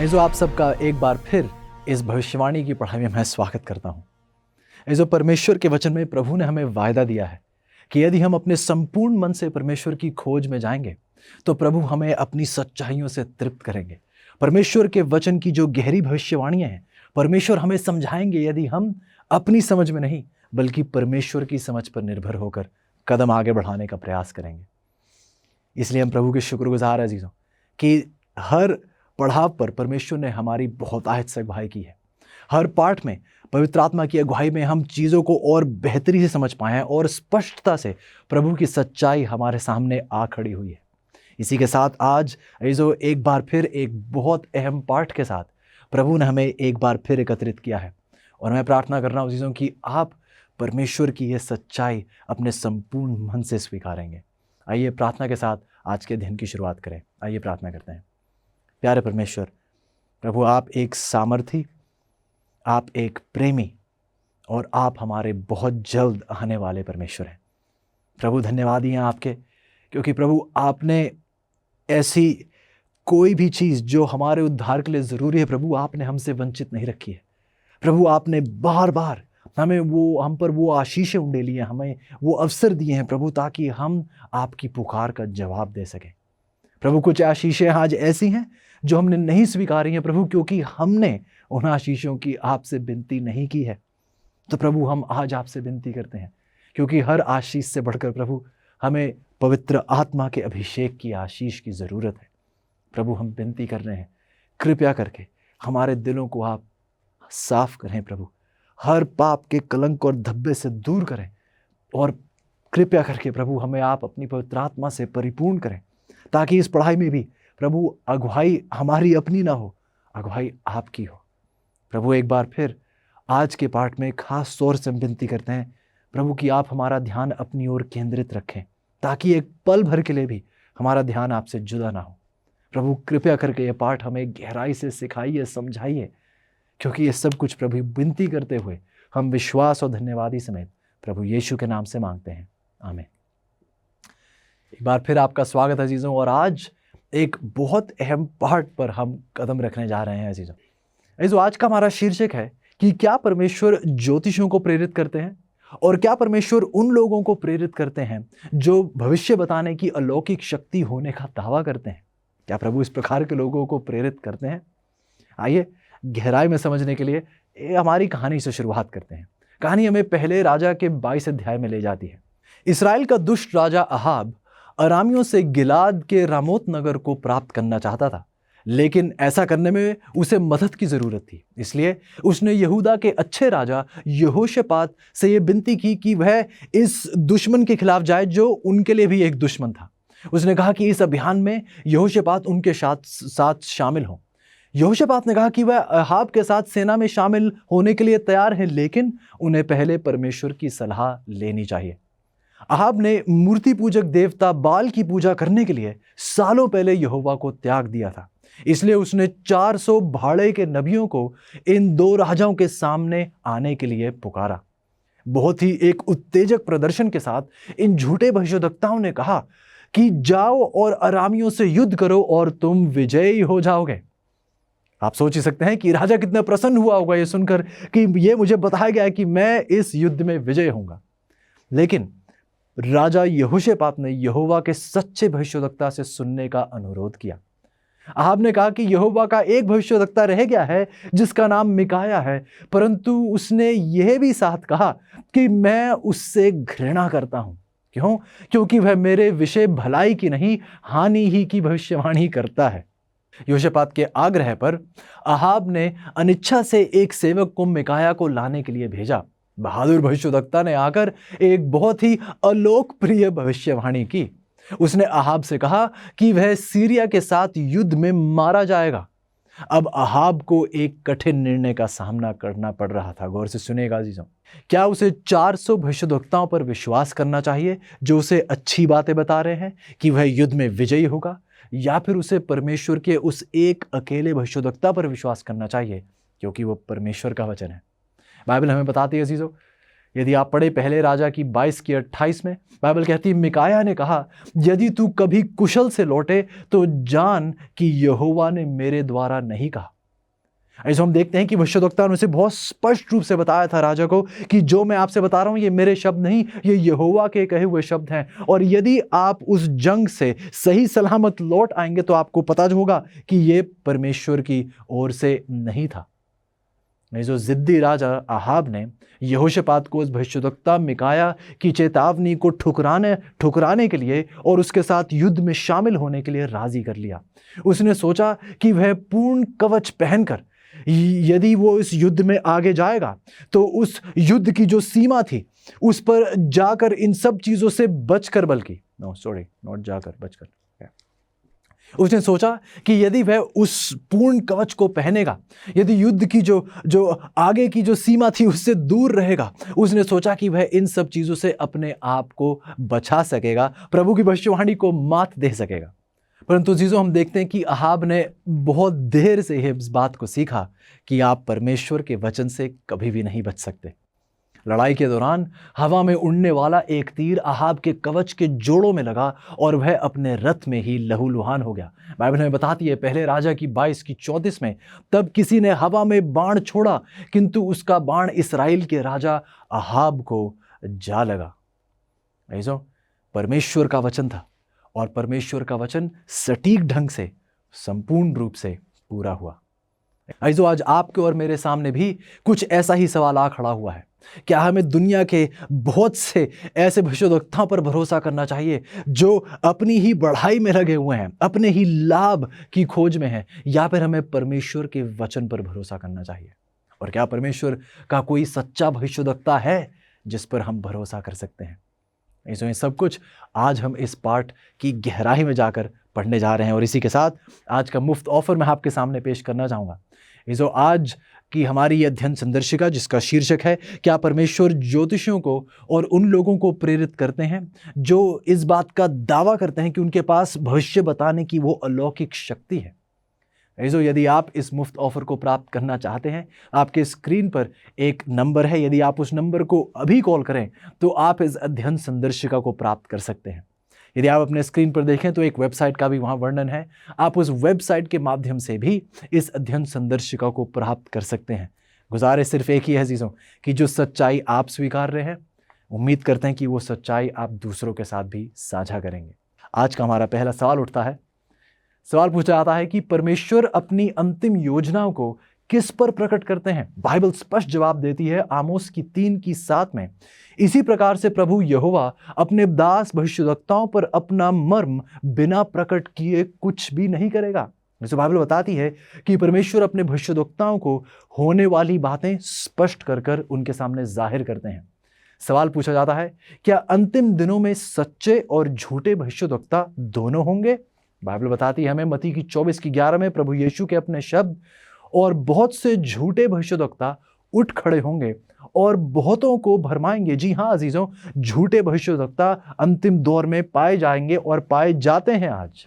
ऐज़ो आप सबका एक बार फिर इस भविष्यवाणी की पढ़ाई में मैं स्वागत करता हूँ। ऐज़ो परमेश्वर के वचन में प्रभु ने हमें वायदा दिया है कि यदि हम अपने संपूर्ण मन से परमेश्वर की खोज में जाएंगे तो प्रभु हमें अपनी सच्चाइयों से तृप्त करेंगे। परमेश्वर के वचन की जो गहरी भविष्यवाणियाँ हैं परमेश्वर हमें समझाएंगे यदि हम अपनी समझ में नहीं बल्कि परमेश्वर की समझ पर निर्भर होकर कदम आगे बढ़ाने का प्रयास करेंगे। इसलिए हम प्रभु के शुक्रगुजार अजीजों कि हर पड़ाव पर परमेश्वर ने हमारी बहुतायत से अगुवाई की है। हर पाठ में पवित्र आत्मा की अगुवाई में हम चीज़ों को और बेहतरी से समझ पाए हैं और स्पष्टता से प्रभु की सच्चाई हमारे सामने आ खड़ी हुई है। इसी के साथ आज अजीजों एक बार फिर एक बहुत अहम पाठ के साथ प्रभु ने हमें एक बार फिर एकत्रित किया है और मैं प्रार्थना कर रहा हूँ अजीजों कि आप परमेश्वर की यह सच्चाई अपने संपूर्ण मन से स्वीकारेंगे। आइए प्रार्थना के साथ आज के दिन की शुरुआत करें। आइए प्रार्थना करते हैं। प्यारे परमेश्वर, प्रभु आप एक सामर्थी, आप एक प्रेमी और आप हमारे बहुत जल्द आने वाले परमेश्वर हैं। प्रभु धन्यवाद हैं आपके, क्योंकि प्रभु आपने ऐसी कोई भी चीज़ जो हमारे उद्धार के लिए ज़रूरी है प्रभु आपने हमसे वंचित नहीं रखी है। प्रभु आपने बार बार हम पर वो आशीषें उंडेली हैं, हमें वो अवसर दिए हैं प्रभु ताकि हम आपकी पुकार का जवाब दे सकें। प्रभु कुछ आशीषें आज ऐसी हैं जो हमने नहीं स्वीकारी हैं प्रभु, क्योंकि हमने उन आशीषों की आपसे विनती नहीं की है। तो प्रभु हम आज आपसे विनती करते हैं, क्योंकि हर आशीष से बढ़कर प्रभु हमें पवित्र आत्मा के अभिषेक की आशीष की ज़रूरत है। प्रभु हम विनती कर रहे हैं, कृपया करके हमारे दिलों को आप साफ करें प्रभु, हर पाप के कलंक और धब्बे से दूर करें और कृपया करके प्रभु हमें आप अपनी पवित्र आत्मा से परिपूर्ण करें, ताकि इस पढ़ाई में भी प्रभु अगुवाई हमारी अपनी ना हो, अगुवाई आपकी हो। प्रभु एक बार फिर आज के पाठ में खास तौर से हम विनती करते हैं प्रभु कि आप हमारा ध्यान अपनी ओर केंद्रित रखें, ताकि एक पल भर के लिए भी हमारा ध्यान आपसे जुदा ना हो। प्रभु कृपया करके ये पाठ हमें गहराई से सिखाइए, समझाइए, क्योंकि ये सब कुछ प्रभु विनती करते हुए हम विश्वास और धन्यवादी समेत प्रभु यीशु के नाम से मांगते हैं, आमीन। एक बार फिर आपका स्वागत है अजीजों, और आज एक बहुत अहम पाठ पर हम कदम रखने जा रहे हैं अजीजों। आज का हमारा शीर्षक है कि क्या परमेश्वर ज्योतिषियों को प्रेरित करते हैं और क्या परमेश्वर उन लोगों को प्रेरित करते हैं जो भविष्य बताने की अलौकिक शक्ति होने का दावा करते हैं। क्या प्रभु इस प्रकार के लोगों को प्रेरित करते हैं? आइए गहराई में समझने के लिए हमारी कहानी से शुरुआत करते हैं। कहानी हमें पहले राजा के 22 अध्याय में ले जाती है। इसराइल का दुष्ट राजा अहाब अरामियों से गिलाद के रामोत नगर को प्राप्त करना चाहता था, लेकिन ऐसा करने में उसे मदद की जरूरत थी। इसलिए उसने यहूदा के अच्छे राजा यहोशापात से यह विनती की कि वह इस दुश्मन के खिलाफ जाए जो उनके लिए भी एक दुश्मन था। उसने कहा कि इस अभियान में यहोशापात उनके साथ शामिल हो। यहोशापात ने कहा कि वह अहाब के साथ सेना में शामिल होने के लिए तैयार है, लेकिन उन्हें पहले परमेश्वर की सलाह लेनी चाहिए। अहाब ने मूर्ति पूजक देवता बाल की पूजा करने के लिए सालों पहले यहोवा को त्याग दिया था। इसलिए उसने 400 भाड़े के नबियों को इन दो राजाओं के सामने आने के लिए पुकारा। बहुत ही एक उत्तेजक प्रदर्शन के साथ इन झूठे भविष्यद्वक्ताओं ने कहा कि जाओ और अरामियों से युद्ध करो और तुम विजयी हो जाओगे। आप सोच ही सकते हैं कि राजा कितना प्रसन्न हुआ होगा ये सुनकर कि ये मुझे बताया गया है कि मैं इस युद्ध में विजय होऊंगा। लेकिन राजा यहोशापात ने यहोवा के सच्चे भविष्यद्वक्ता से सुनने का अनुरोध किया। अहाब ने कहा कि यहोवा का एक भविष्यद्वक्ता रह गया है जिसका नाम मिकाया है, परंतु उसने यह भी साथ कहा कि मैं उससे घृणा करता हूं। क्यों? क्योंकि वह मेरे विषय भलाई की नहीं हानि ही की भविष्यवाणी करता है। यहोशापात के आग्रह पर अहाब ने अनिच्छा से एक सेवक को मिकाया को लाने के लिए भेजा। बहादुर भविष्यद्वक्ता ने आकर एक बहुत ही अलोकप्रिय भविष्यवाणी की। उसने अहाब से कहा कि वह सीरिया के साथ युद्ध में मारा जाएगा। अब अहाब को एक कठिन निर्णय का सामना करना पड़ रहा था। गौर से सुनिएगा अजीजों, क्या उसे 400 भविष्यद्वक्ताओं पर विश्वास करना चाहिए जो उसे अच्छी बातें बता रहे हैं कि वह युद्ध में विजयी होगा, या फिर उसे परमेश्वर के उस एक अकेले भविष्यद्वक्ता पर विश्वास करना चाहिए क्योंकि वो परमेश्वर का वचन है। बाइबल हमें बताती है अजीजों यदि आप पढ़े पहले राजा की 22 की 28 में, बाइबल कहती है मिकाया ने कहा, यदि तू कभी कुशल से लौटे तो जान कि यहोवा ने मेरे द्वारा नहीं कहा। ऐसे हम देखते हैं कि भविष्यद्वक्ता ने उसे बहुत स्पष्ट रूप से बताया था राजा को कि जो मैं आपसे बता रहा हूं ये मेरे शब्द नहीं, ये यहोवा के कहे हुए शब्द हैं। और यदि आप उस जंग से सही सलामत लौट आएंगे तो आपको पता होगा कि ये परमेश्वर की ओर से नहीं था। जो जिद्दी राजा आहाब ने यहोशापात को उस भविष्यद्वक्ता मिकाया की चेतावनी को ठुकराने के लिए और उसके साथ युद्ध में शामिल होने के लिए राजी कर लिया। उसने सोचा कि वह पूर्ण कवच पहनकर यदि वो इस युद्ध में आगे जाएगा तो उस युद्ध की जो सीमा थी उस पर जाकर इन सब चीजों से बचकर, बल्कि बचकर उसने सोचा कि यदि वह उस पूर्ण कवच को पहनेगा, यदि युद्ध की जो आगे की जो सीमा थी उससे दूर रहेगा, उसने सोचा कि वह इन सब चीजों से अपने आप को बचा सकेगा, प्रभु की भविष्यवाणी को मात दे सकेगा। परंतु चीज़ों हम देखते हैं कि अहाब ने बहुत देर से इस बात को सीखा कि आप परमेश्वर के वचन से कभी भी नहीं बच सकते। लड़ाई के दौरान हवा में उड़ने वाला एक तीर अहाब के कवच के जोड़ों में लगा और वह अपने रथ में ही लहूलुहान हो गया। बाइबल में बताती है पहले राजा की 22 की 34 में, तब किसी ने हवा में बाण छोड़ा किंतु उसका बाण इस्राएल के राजा अहाब को जा लगा। ऐसा परमेश्वर का वचन था और परमेश्वर का वचन सटीक ढंग से संपूर्ण रूप से पूरा हुआ। ऐसो आज आपके और मेरे सामने भी कुछ ऐसा ही सवाल आ खड़ा हुआ है। क्या हमें दुनिया के बहुत से ऐसे भविष्यद्वक्ताओं पर भरोसा करना चाहिए जो अपनी ही बढ़ाई में लगे हुए हैं, अपने ही लाभ की खोज में हैं, या फिर हमें परमेश्वर के वचन पर भरोसा करना चाहिए? और क्या परमेश्वर का कोई सच्चा भविष्यद्वक्ता है जिस पर हम भरोसा कर सकते हैं? ये सब कुछ आज हम इस पाठ की गहराई में जाकर पढ़ने जा रहे हैं। और इसी के साथ आज का मुफ्त ऑफर मैं आपके सामने पेश करना चाहूँगा। जो आज की हमारी अध्ययन संदर्शिका जिसका शीर्षक है, क्या परमेश्वर ज्योतिषियों को और उन लोगों को प्रेरित करते हैं जो इस बात का दावा करते हैं कि उनके पास भविष्य बताने की वो अलौकिक शक्ति है। यदि आप इस मुफ्त ऑफर को प्राप्त करना चाहते हैं, आपके स्क्रीन पर एक नंबर है, यदि आप उस नंबर को अभी कॉल करें तो आप इस अध्ययन संदर्शिका को प्राप्त कर सकते हैं। यदि आप अपने स्क्रीन पर देखें तो एक वेबसाइट का भी वहाँ वर्णन है, आप उस वेबसाइट के माध्यम से भी इस अध्ययन संदर्शिका को प्राप्त कर सकते हैं। गुजारिश सिर्फ एक ही है अजीज़ों कि जो सच्चाई आप स्वीकार रहे हैं, उम्मीद करते हैं कि वो सच्चाई आप दूसरों के साथ भी साझा करेंगे। आज का हमारा पहला सवाल उठता है, सवाल पूछा जाता है कि परमेश्वर अपनी अंतिम योजनाओं को किस पर प्रकट करते हैं? बाइबल स्पष्ट जवाब देती है आमोस की 3:7 में, इसी प्रकार से प्रभु यहोवा अपने दास भविष्यद्वक्ताओं पर अपना मर्म बिना प्रकट किए कुछ भी नहीं करेगा। जैसे बाइबल बताती है कि परमेश्वर अपने भविष्यद्वक्ताओं को होने वाली बातें स्पष्ट कर कर उनके सामने जाहिर करते हैं। सवाल पूछा जाता है, क्या अंतिम दिनों में सच्चे और झूठे भविष्यद्वक्ता दोनों होंगे? बाइबल बताती है हमें मत्ती की 24:11 में, प्रभु यीशु के अपने शब्द, और बहुत से झूठे भविष्यद्वक्ता उठ खड़े होंगे और बहुतों को भरमाएंगे। जी हाँ अजीजों, झूठे भविष्यद्वक्ता अंतिम दौर में पाए जाएंगे और पाए जाते हैं। आज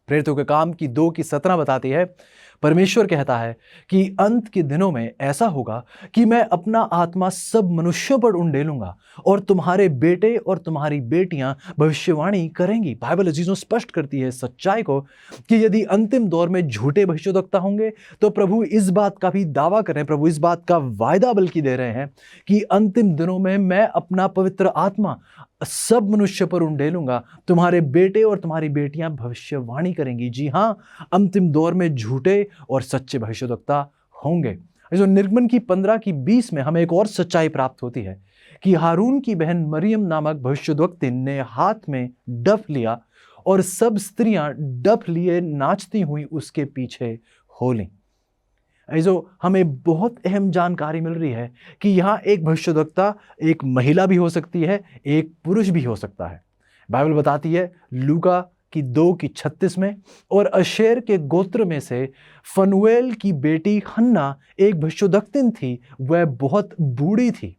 प्रेरितों के काम की 2:17 बताती है, परमेश्वर कहता है कि अंत के दिनों में ऐसा होगा कि मैं अपना आत्मा सब मनुष्यों पर उंडेलूंगा और तुम्हारे बेटे और तुम्हारी बेटियां भविष्यवाणी करेंगी। बाइबल अजीजों स्पष्ट करती है सच्चाई को कि यदि अंतिम दौर में झूठे भविष्यद्वक्ता होंगे तो प्रभु इस बात का भी दावा कर रहे हैं, प्रभु इस बात का वायदा बल्कि दे रहे हैं कि अंतिम दिनों में मैं अपना पवित्र आत्मा सब मनुष्य पर उंडेलूंगा, तुम्हारे बेटे और तुम्हारी बेटियां भविष्यवाणी करेंगी। जी हाँ, अंतिम दौर में झूठे और सच्चे भविष्यद्वक्ता होंगे। जो निर्गमन की 15:20 में हमें एक और सच्चाई प्राप्त होती है कि हारून की बहन मरियम नामक भविष्यद्वक्ति ने हाथ में डफ लिया और सब स्त्रियां डफ लिए नाचती हुई उसके पीछे हो लीं। जो हमें बहुत अहम जानकारी मिल रही है कि यहाँ एक भविष्यद्वक्ता एक महिला भी हो सकती है, एक पुरुष भी हो सकता है। बाइबल बताती है लूका की 2:36 में, और अशेर के गोत्र में से फनुएल की बेटी हन्ना एक भविष्यद्वक्तिन थी, वह बहुत बूढ़ी थी।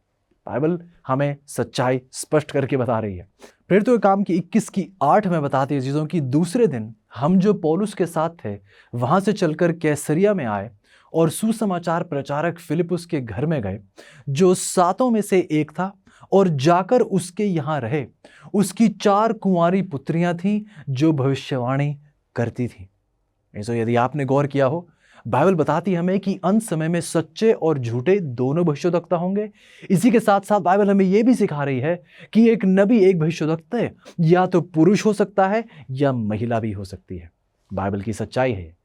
बाइबल हमें सच्चाई स्पष्ट करके बता रही है। प्रेरितों के काम की 21:8 में बताती है चीज़ों की, दूसरे दिन हम जो पौलुस के साथ थे वहाँ से चलकर कैसरिया में आए और सुसमाचार प्रचारक फिलिपुस के घर में गए, जो सातों में से एक था, और जाकर उसके यहां रहे। उसकी 4 कुंवारी पुत्रियां थीं जो भविष्यवाणी करती थीं। ऐसा यदि आपने गौर किया हो, बाइबल बताती है हमें कि अंत समय में सच्चे और झूठे दोनों भविष्यद्वक्ता होंगे। इसी के साथ साथ बाइबल हमें यह भी सिखा रही है कि एक नबी, एक भविष्यद्वक्ता या तो पुरुष हो सकता है या महिला भी हो सकती है। बाइबल की सच्चाई है।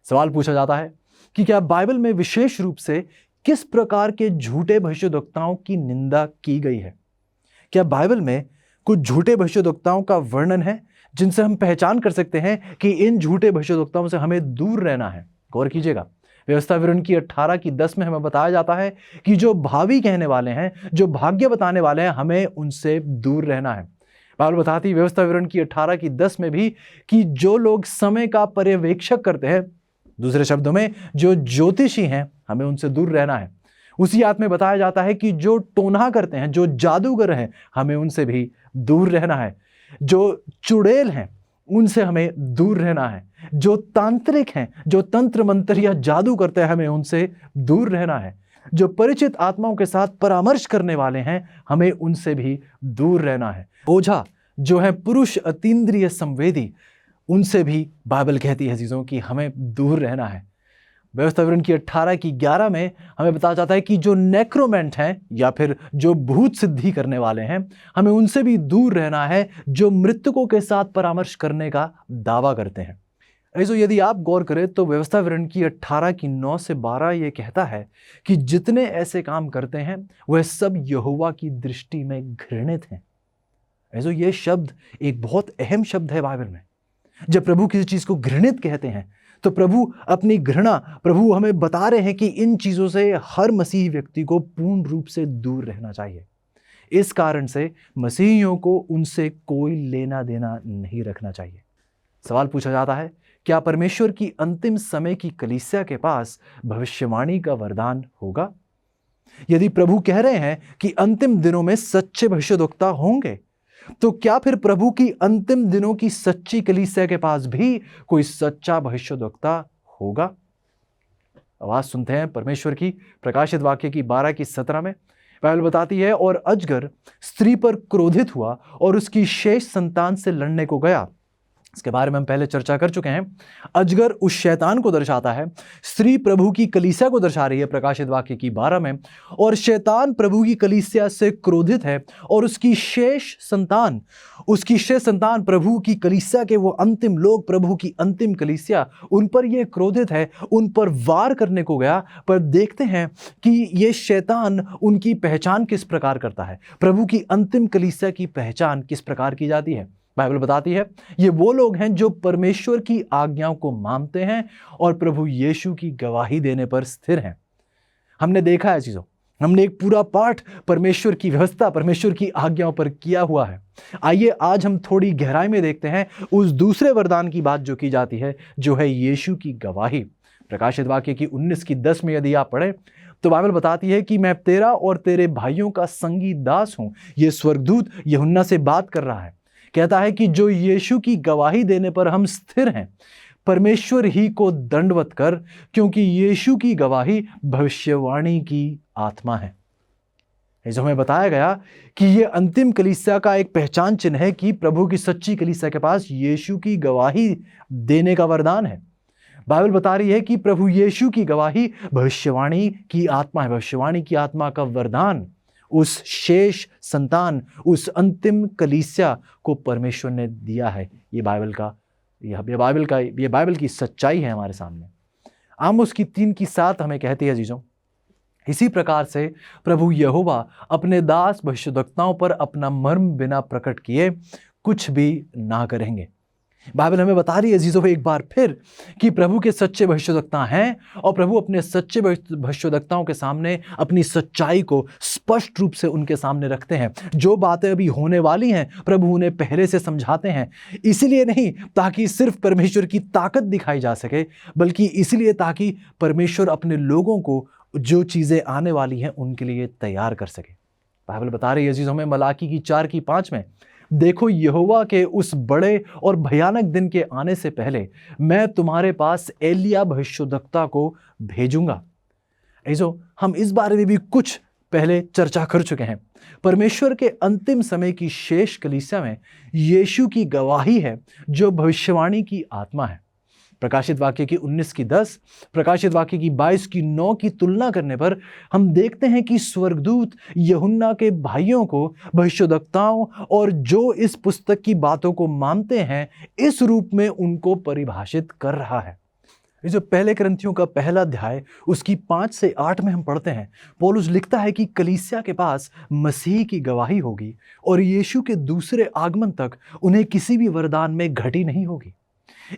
सवाल पूछा जाता है कि क्या बाइबल में विशेष रूप से किस प्रकार के झूठे भविष्यद्वक्ताओं की निंदा की गई है? क्या बाइबल में कुछ झूठे भविष्यद्वक्ताओं का वर्णन है जिनसे हम पहचान कर सकते हैं कि इन झूठे भविष्यद्वक्ताओं से हमें दूर रहना है? गौर कीजिएगा, व्यवस्था विवरण की 18:10 में हमें बताया जाता है कि जो भावी कहने वाले हैं, जो भाग्य बताने वाले हैं, हमें उनसे दूर रहना है। बाइबल बताती है व्यवस्था विवरण की 18:10 में भी कि जो लोग समय का पर्यवेक्षक करते हैं, दूसरे शब्दों में जो ज्योतिषी हैं, हमें उनसे दूर रहना है। उसी आयत में बताया जाता है कि जो टोना करते हैं, जो जादूगर हैं, हमें उनसे भी दूर रहना है। जो चुड़ैल हैं, उनसे हमें दूर रहना है। जो तांत्रिक हैं, जो तंत्र मंत्र या जादू करते हैं, हमें उनसे दूर रहना है। जो परिचित आत्माओं के साथ परामर्श करने वाले हैं, हमें उनसे भी दूर रहना है। ओझा जो है पुरुष अतीन्द्रिय संवेदी, उनसे भी बाइबल कहती है चीज़ों की हमें दूर रहना है। व्यवस्था विवरण की 18:11 में हमें बताया जाता है कि जो नेक्रोमेंट हैं या फिर जो भूत सिद्धि करने वाले हैं, हमें उनसे भी दूर रहना है, जो मृतकों के साथ परामर्श करने का दावा करते हैं। ऐसे यदि आप गौर करें तो व्यवस्था विवरण की 18:9-12 ये कहता है कि जितने ऐसे काम करते हैं वह सब यहोवा की दृष्टि में घृणित हैं। ऐसे ये शब्द एक बहुत अहम शब्द है बाइबल में। जब प्रभु किसी चीज को घृणित कहते हैं तो प्रभु अपनी घृणा, प्रभु हमें बता रहे हैं कि इन चीजों से हर मसीही व्यक्ति को पूर्ण रूप से दूर रहना चाहिए। इस कारण से मसीहियों को उनसे कोई लेना देना नहीं रखना चाहिए। सवाल पूछा जाता है, क्या परमेश्वर की अंतिम समय की कलीसिया के पास भविष्यवाणी का वरदान होगा? यदि प्रभु कह रहे हैं कि अंतिम दिनों में सच्चे भविष्यद्वक्ता होंगे, तो क्या फिर प्रभु की अंतिम दिनों की सच्ची कलीसिया के पास भी कोई सच्चा भविष्यद्वक्ता होगा? आवाज सुनते हैं परमेश्वर की प्रकाशित वाक्य की 12:17 में। बाइबल बताती है, और अजगर स्त्री पर क्रोधित हुआ और उसकी शेष संतान से लड़ने को गया। इसके बारे में हम पहले चर्चा कर चुके हैं। अजगर उस शैतान को दर्शाता है, स्त्री प्रभु की कलीसिया को दर्शा रही है प्रकाशित वाक्य की 12 में, और शैतान प्रभु की कलीसिया से क्रोधित है और उसकी शेष संतान प्रभु की कलीसिया के वो अंतिम लोग, प्रभु की अंतिम कलीसिया, उन पर ये क्रोधित है, उन पर वार करने को गया। पर देखते हैं कि ये शैतान उनकी पहचान किस प्रकार करता है, प्रभु की अंतिम कलीसिया की पहचान किस प्रकार की जाती है। बाइबल बताती है ये वो लोग हैं जो परमेश्वर की आज्ञाओं को मानते हैं और प्रभु यीशु की गवाही देने पर स्थिर हैं। हमने देखा है चीजों, हमने एक पूरा पाठ परमेश्वर की व्यवस्था, परमेश्वर की आज्ञाओं पर किया हुआ है। आइए आज हम थोड़ी गहराई में देखते हैं उस दूसरे वरदान की बात जो की जाती है, जो है यीशु की गवाही। प्रकाशित वाक्य की 19:10 में यदि आप पढ़े तो बाइबल बताती है कि मैं तेरा और तेरे भाइयों का संगी दास हूं। यह स्वर्गदूत यूहन्ना से बात कर रहा है, कहता है कि जो यीशु की गवाही देने पर हम स्थिर हैं, परमेश्वर ही को दंडवत कर, क्योंकि यीशु की गवाही भविष्यवाणी की आत्मा है। जो हमें बताया गया कि यह अंतिम कलीसिया का एक पहचान चिन्ह है कि प्रभु की सच्ची कलीसिया के पास यीशु की गवाही देने का वरदान है। बाइबल बता रही है कि प्रभु यीशु की गवाही भविष्यवाणी की आत्मा है। भविष्यवाणी की आत्मा का वरदान उस शेष संतान, उस अंतिम कलीसिया को परमेश्वर ने दिया है। ये बाइबल की सच्चाई है हमारे सामने। आमोस की 3:7 हमें कहती है जीजों, इसी प्रकार से प्रभु यहोवा अपने दास भविष्यद्वक्ताओं पर अपना मर्म बिना प्रकट किए कुछ भी ना करेंगे। बाइबल हमें बता रही है जीजों एक बार फिर कि प्रभु के सच्चे भविष्यद्वक्ता हैं और प्रभु अपने सच्चे भविष्यद्वक्ताओं के सामने अपनी सच्चाई को स्पष्ट रूप से उनके सामने रखते हैं। जो बातें अभी होने वाली हैं प्रभु उन्हें पहले से समझाते हैं, इसलिए नहीं ताकि सिर्फ परमेश्वर की ताकत दिखाई जा सके, बल्कि इसलिए ताकि परमेश्वर अपने लोगों को जो चीज़ें आने वाली हैं उनके लिए तैयार कर सके। बाइबल बता रही है चीज़ हमें मलाकी की 4:5 में, देखो, यहोवा के उस बड़े और भयानक दिन के आने से पहले मैं तुम्हारे पास एलिया भविष्यद्वक्ता को भेजूंगा। ऐसो हम इस बारे में भी कुछ पहले चर्चा कर चुके हैं। परमेश्वर के अंतिम समय की शेष कलीसिया में यीशु की गवाही है, जो भविष्यवाणी की आत्मा है। प्रकाशित वाक्य की 19 की 10, प्रकाशित वाक्य की 22 की 9 की तुलना करने पर हम देखते हैं कि स्वर्गदूत यूहन्ना के भाइयों को, भविष्यद्वक्ताओं और जो इस पुस्तक की बातों को मानते हैं, इस रूप में उनको परिभाषित कर रहा है। जो पहले करंथियों का पहला अध्याय उसकी 5 से 8 में हम पढ़ते हैं, पौलुस लिखता है कि कलीसिया के पास मसीह की गवाही होगी और यीशु के दूसरे आगमन तक उन्हें किसी भी वरदान में घटी नहीं होगी।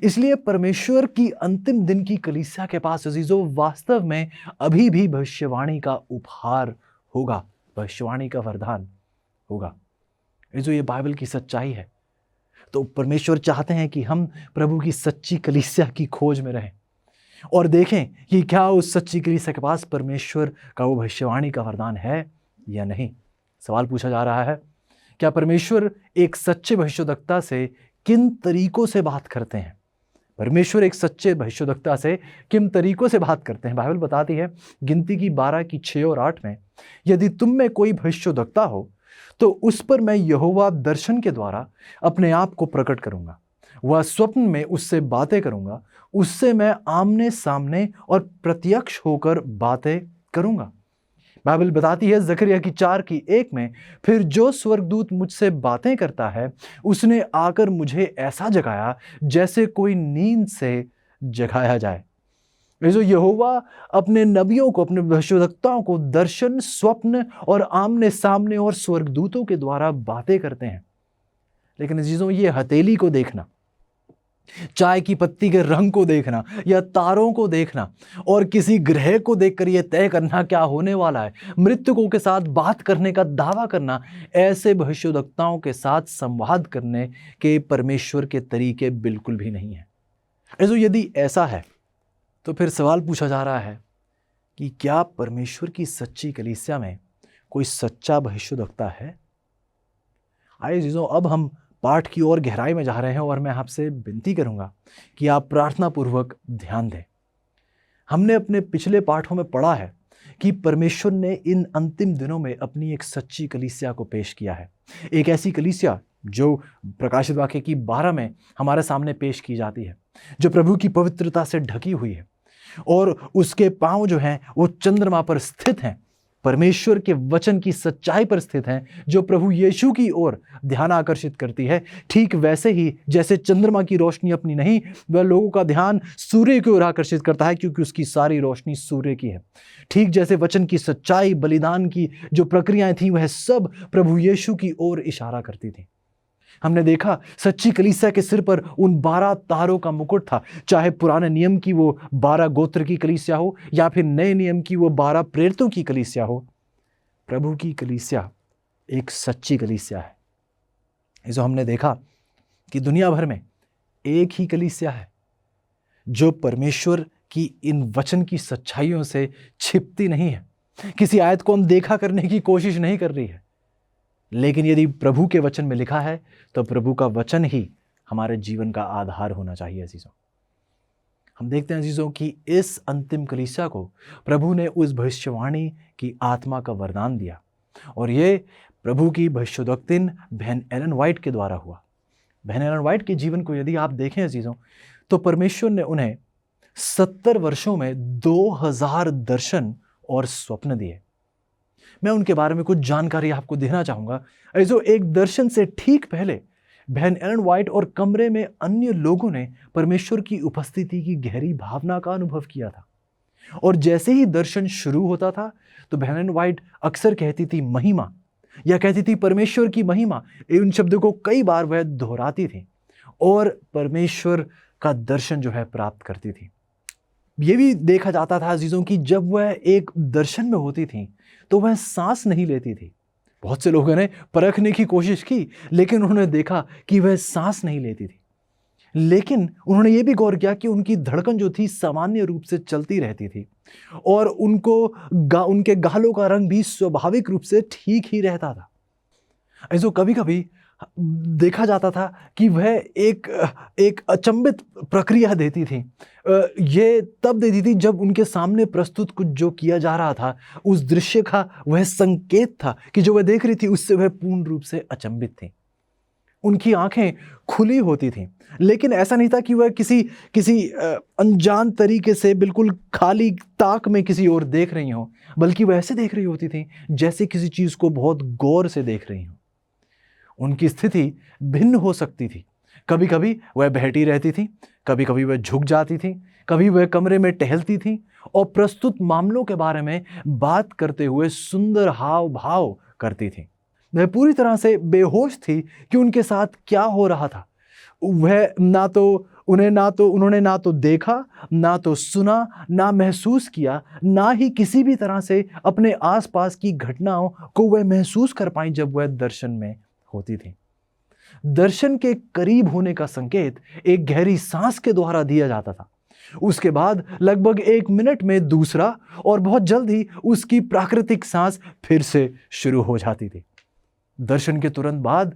इसलिए परमेश्वर की अंतिम दिन की कलीसिया के पास अजीजों वास्तव में अभी भी भविष्यवाणी का उपहार होगा, भविष्यवाणी का वरदान होगा। जो ये बाइबल की सच्चाई है, तो परमेश्वर चाहते हैं कि हम प्रभु की सच्ची कलीसिया की खोज में रहें और देखें कि क्या उस सच्ची कलीसिया के पास परमेश्वर का वो भविष्यवाणी का वरदान है या नहीं। सवाल पूछा जा रहा है, क्या परमेश्वर एक सच्चे भविष्यद्वक्ता से किन तरीकों से बात करते हैं? परमेश्वर एक सच्चे भविष्यद्वक्ता से किन तरीकों से बात करते हैं? बाइबल बताती है गिनती की 12 की 6 और 8 में, यदि तुम में कोई भविष्यद्वक्ता हो तो उस पर मैं यहोवा दर्शन के द्वारा अपने आप को प्रकट करूंगा, वह स्वप्न में उससे बातें करूंगा, उससे मैं आमने सामने और प्रत्यक्ष होकर बातें करूंगा। बाइबल बताती है जकरिया की 4 की 1 में, फिर जो स्वर्गदूत मुझसे बातें करता है उसने आकर मुझे ऐसा जगाया जैसे कोई नींद से जगाया जाए। जो यहोवा अपने नबियों को, अपने भविष्यद्वक्ताओं को दर्शन, स्वप्न और आमने सामने और स्वर्गदूतों के द्वारा बातें करते हैं। लेकिन चीजों, ये हथेली को देखना, चाय की पत्ती के रंग को देखना या तारों को देखना और किसी ग्रह को देखकर यह तय करना क्या होने वाला है, मृतकों के साथ बात करने का दावा करना, ऐसे भविष्यद्वक्ताओं के साथ संवाद करने के परमेश्वर के तरीके बिल्कुल भी नहीं है। ऐसो यदि ऐसा है तो फिर सवाल पूछा जा रहा है कि क्या परमेश्वर की सच्ची कलीसिया में कोई सच्चा भविष्यद्वक्ता है? आइए चीजों, अब हम पाठ की ओर गहराई में जा रहे हैं और मैं आपसे विनती करूंगा कि आप प्रार्थना पूर्वक ध्यान दें। हमने अपने पिछले पाठों में पढ़ा है कि परमेश्वर ने इन अंतिम दिनों में अपनी एक सच्ची कलीसिया को पेश किया है। एक ऐसी कलीसिया जो प्रकाशित वाक्य की 12 में हमारे सामने पेश की जाती है, जो प्रभु की पवित्रता से ढकी हुई है और उसके पांव जो हैं वो चंद्रमा पर स्थित हैं, परमेश्वर के वचन की सच्चाई पर स्थित हैं, जो प्रभु यीशु की ओर ध्यान आकर्षित करती है। ठीक वैसे ही जैसे चंद्रमा की रोशनी अपनी नहीं, वह लोगों का ध्यान सूर्य की ओर आकर्षित करता है क्योंकि उसकी सारी रोशनी सूर्य की है। ठीक जैसे वचन की सच्चाई, बलिदान की जो प्रक्रियाएं थी, वह सब प्रभु यीशु की ओर इशारा करती थी। हमने देखा सच्ची कलीसिया के सिर पर उन 12 तारों का मुकुट था, चाहे पुराने नियम की वो 12 गोत्र की कलीसिया हो या फिर नए नियम की वो 12 प्रेरितों की कलीसिया हो। प्रभु की कलीसिया एक सच्ची कलीसिया है। जो हमने देखा कि दुनिया भर में एक ही कलीसिया है जो परमेश्वर की इन वचन की सच्चाइयों से छिपती नहीं है, किसी आयत को हम देखा करने की कोशिश नहीं कर रही है। लेकिन यदि प्रभु के वचन में लिखा है तो प्रभु का वचन ही हमारे जीवन का आधार होना चाहिए। अजीजों, हम देखते हैं अजीजों कि इस अंतिम कलीसिया को प्रभु ने उस भविष्यवाणी की आत्मा का वरदान दिया और ये प्रभु की भविष्यद्वक्तिन बहन एलन व्हाइट के द्वारा हुआ। बहन एलन व्हाइट के जीवन को यदि आप देखें अजीजों, तो परमेश्वर ने उन्हें 70 वर्षों में 2000 दर्शन और स्वप्न दिए। मैं उनके बारे में कुछ जानकारी आपको देना चाहूंगा। जो एक दर्शन से ठीक पहले बहन एलन व्हाइट और कमरे में अन्य लोगों ने परमेश्वर की उपस्थिति की गहरी भावना का अनुभव किया था और जैसे ही दर्शन शुरू होता था तो बहन एलन व्हाइट अक्सर कहती थी महिमा, या कहती थी परमेश्वर की महिमा। इन शब्दों को कई बार वह दोहराती थी और परमेश्वर का दर्शन जो है प्राप्त करती थी। यह भी देखा जाता था अजीजों कि जब वह एक दर्शन में होती थी तो वह सांस नहीं लेती थी। बहुत से लोगों ने परखने की कोशिश की लेकिन उन्होंने देखा कि वह सांस नहीं लेती थी। लेकिन उन्होंने ये भी गौर किया कि उनकी धड़कन जो थी सामान्य रूप से चलती रहती थी और उनके गालों का रंग भी स्वाभाविक रूप से ठीक ही रहता था। ऐसो कभी कभी देखा जाता था कि वह एक अचंभित प्रक्रिया देती थी। ये तब देती थी जब उनके सामने प्रस्तुत कुछ जो किया जा रहा था, उस दृश्य का वह संकेत था कि जो वह देख रही थी उससे वह पूर्ण रूप से अचंभित थी। उनकी आंखें खुली होती थीं, लेकिन ऐसा नहीं था कि वह किसी अनजान तरीके से बिल्कुल खाली ताक में किसी और देख रही हों, बल्कि वह ऐसे देख रही होती थीं जैसे किसी चीज़ को बहुत गौर से देख रही हों। उनकी स्थिति भिन्न हो सकती थी। कभी कभी वह बैठी रहती थी, कभी कभी वह झुक जाती थी, कभी वह कमरे में टहलती थी और प्रस्तुत मामलों के बारे में बात करते हुए सुंदर हाव भाव करती थी। वह पूरी तरह से बेहोश थी कि उनके साथ क्या हो रहा था। वह उन्होंने ना तो देखा, ना तो सुना, ना महसूस किया, ना ही किसी भी तरह से अपने आसपास की घटनाओं को वह महसूस कर पाई जब वह दर्शन में होती थी। दर्शन के करीब होने का संकेत एक गहरी सांस के द्वारा दिया जाता था। उसके बाद लगभग 1 मिनट में दूसरा, और बहुत जल्द ही उसकी प्राकृतिक सांस फिर से शुरू हो जाती थी। दर्शन के तुरंत बाद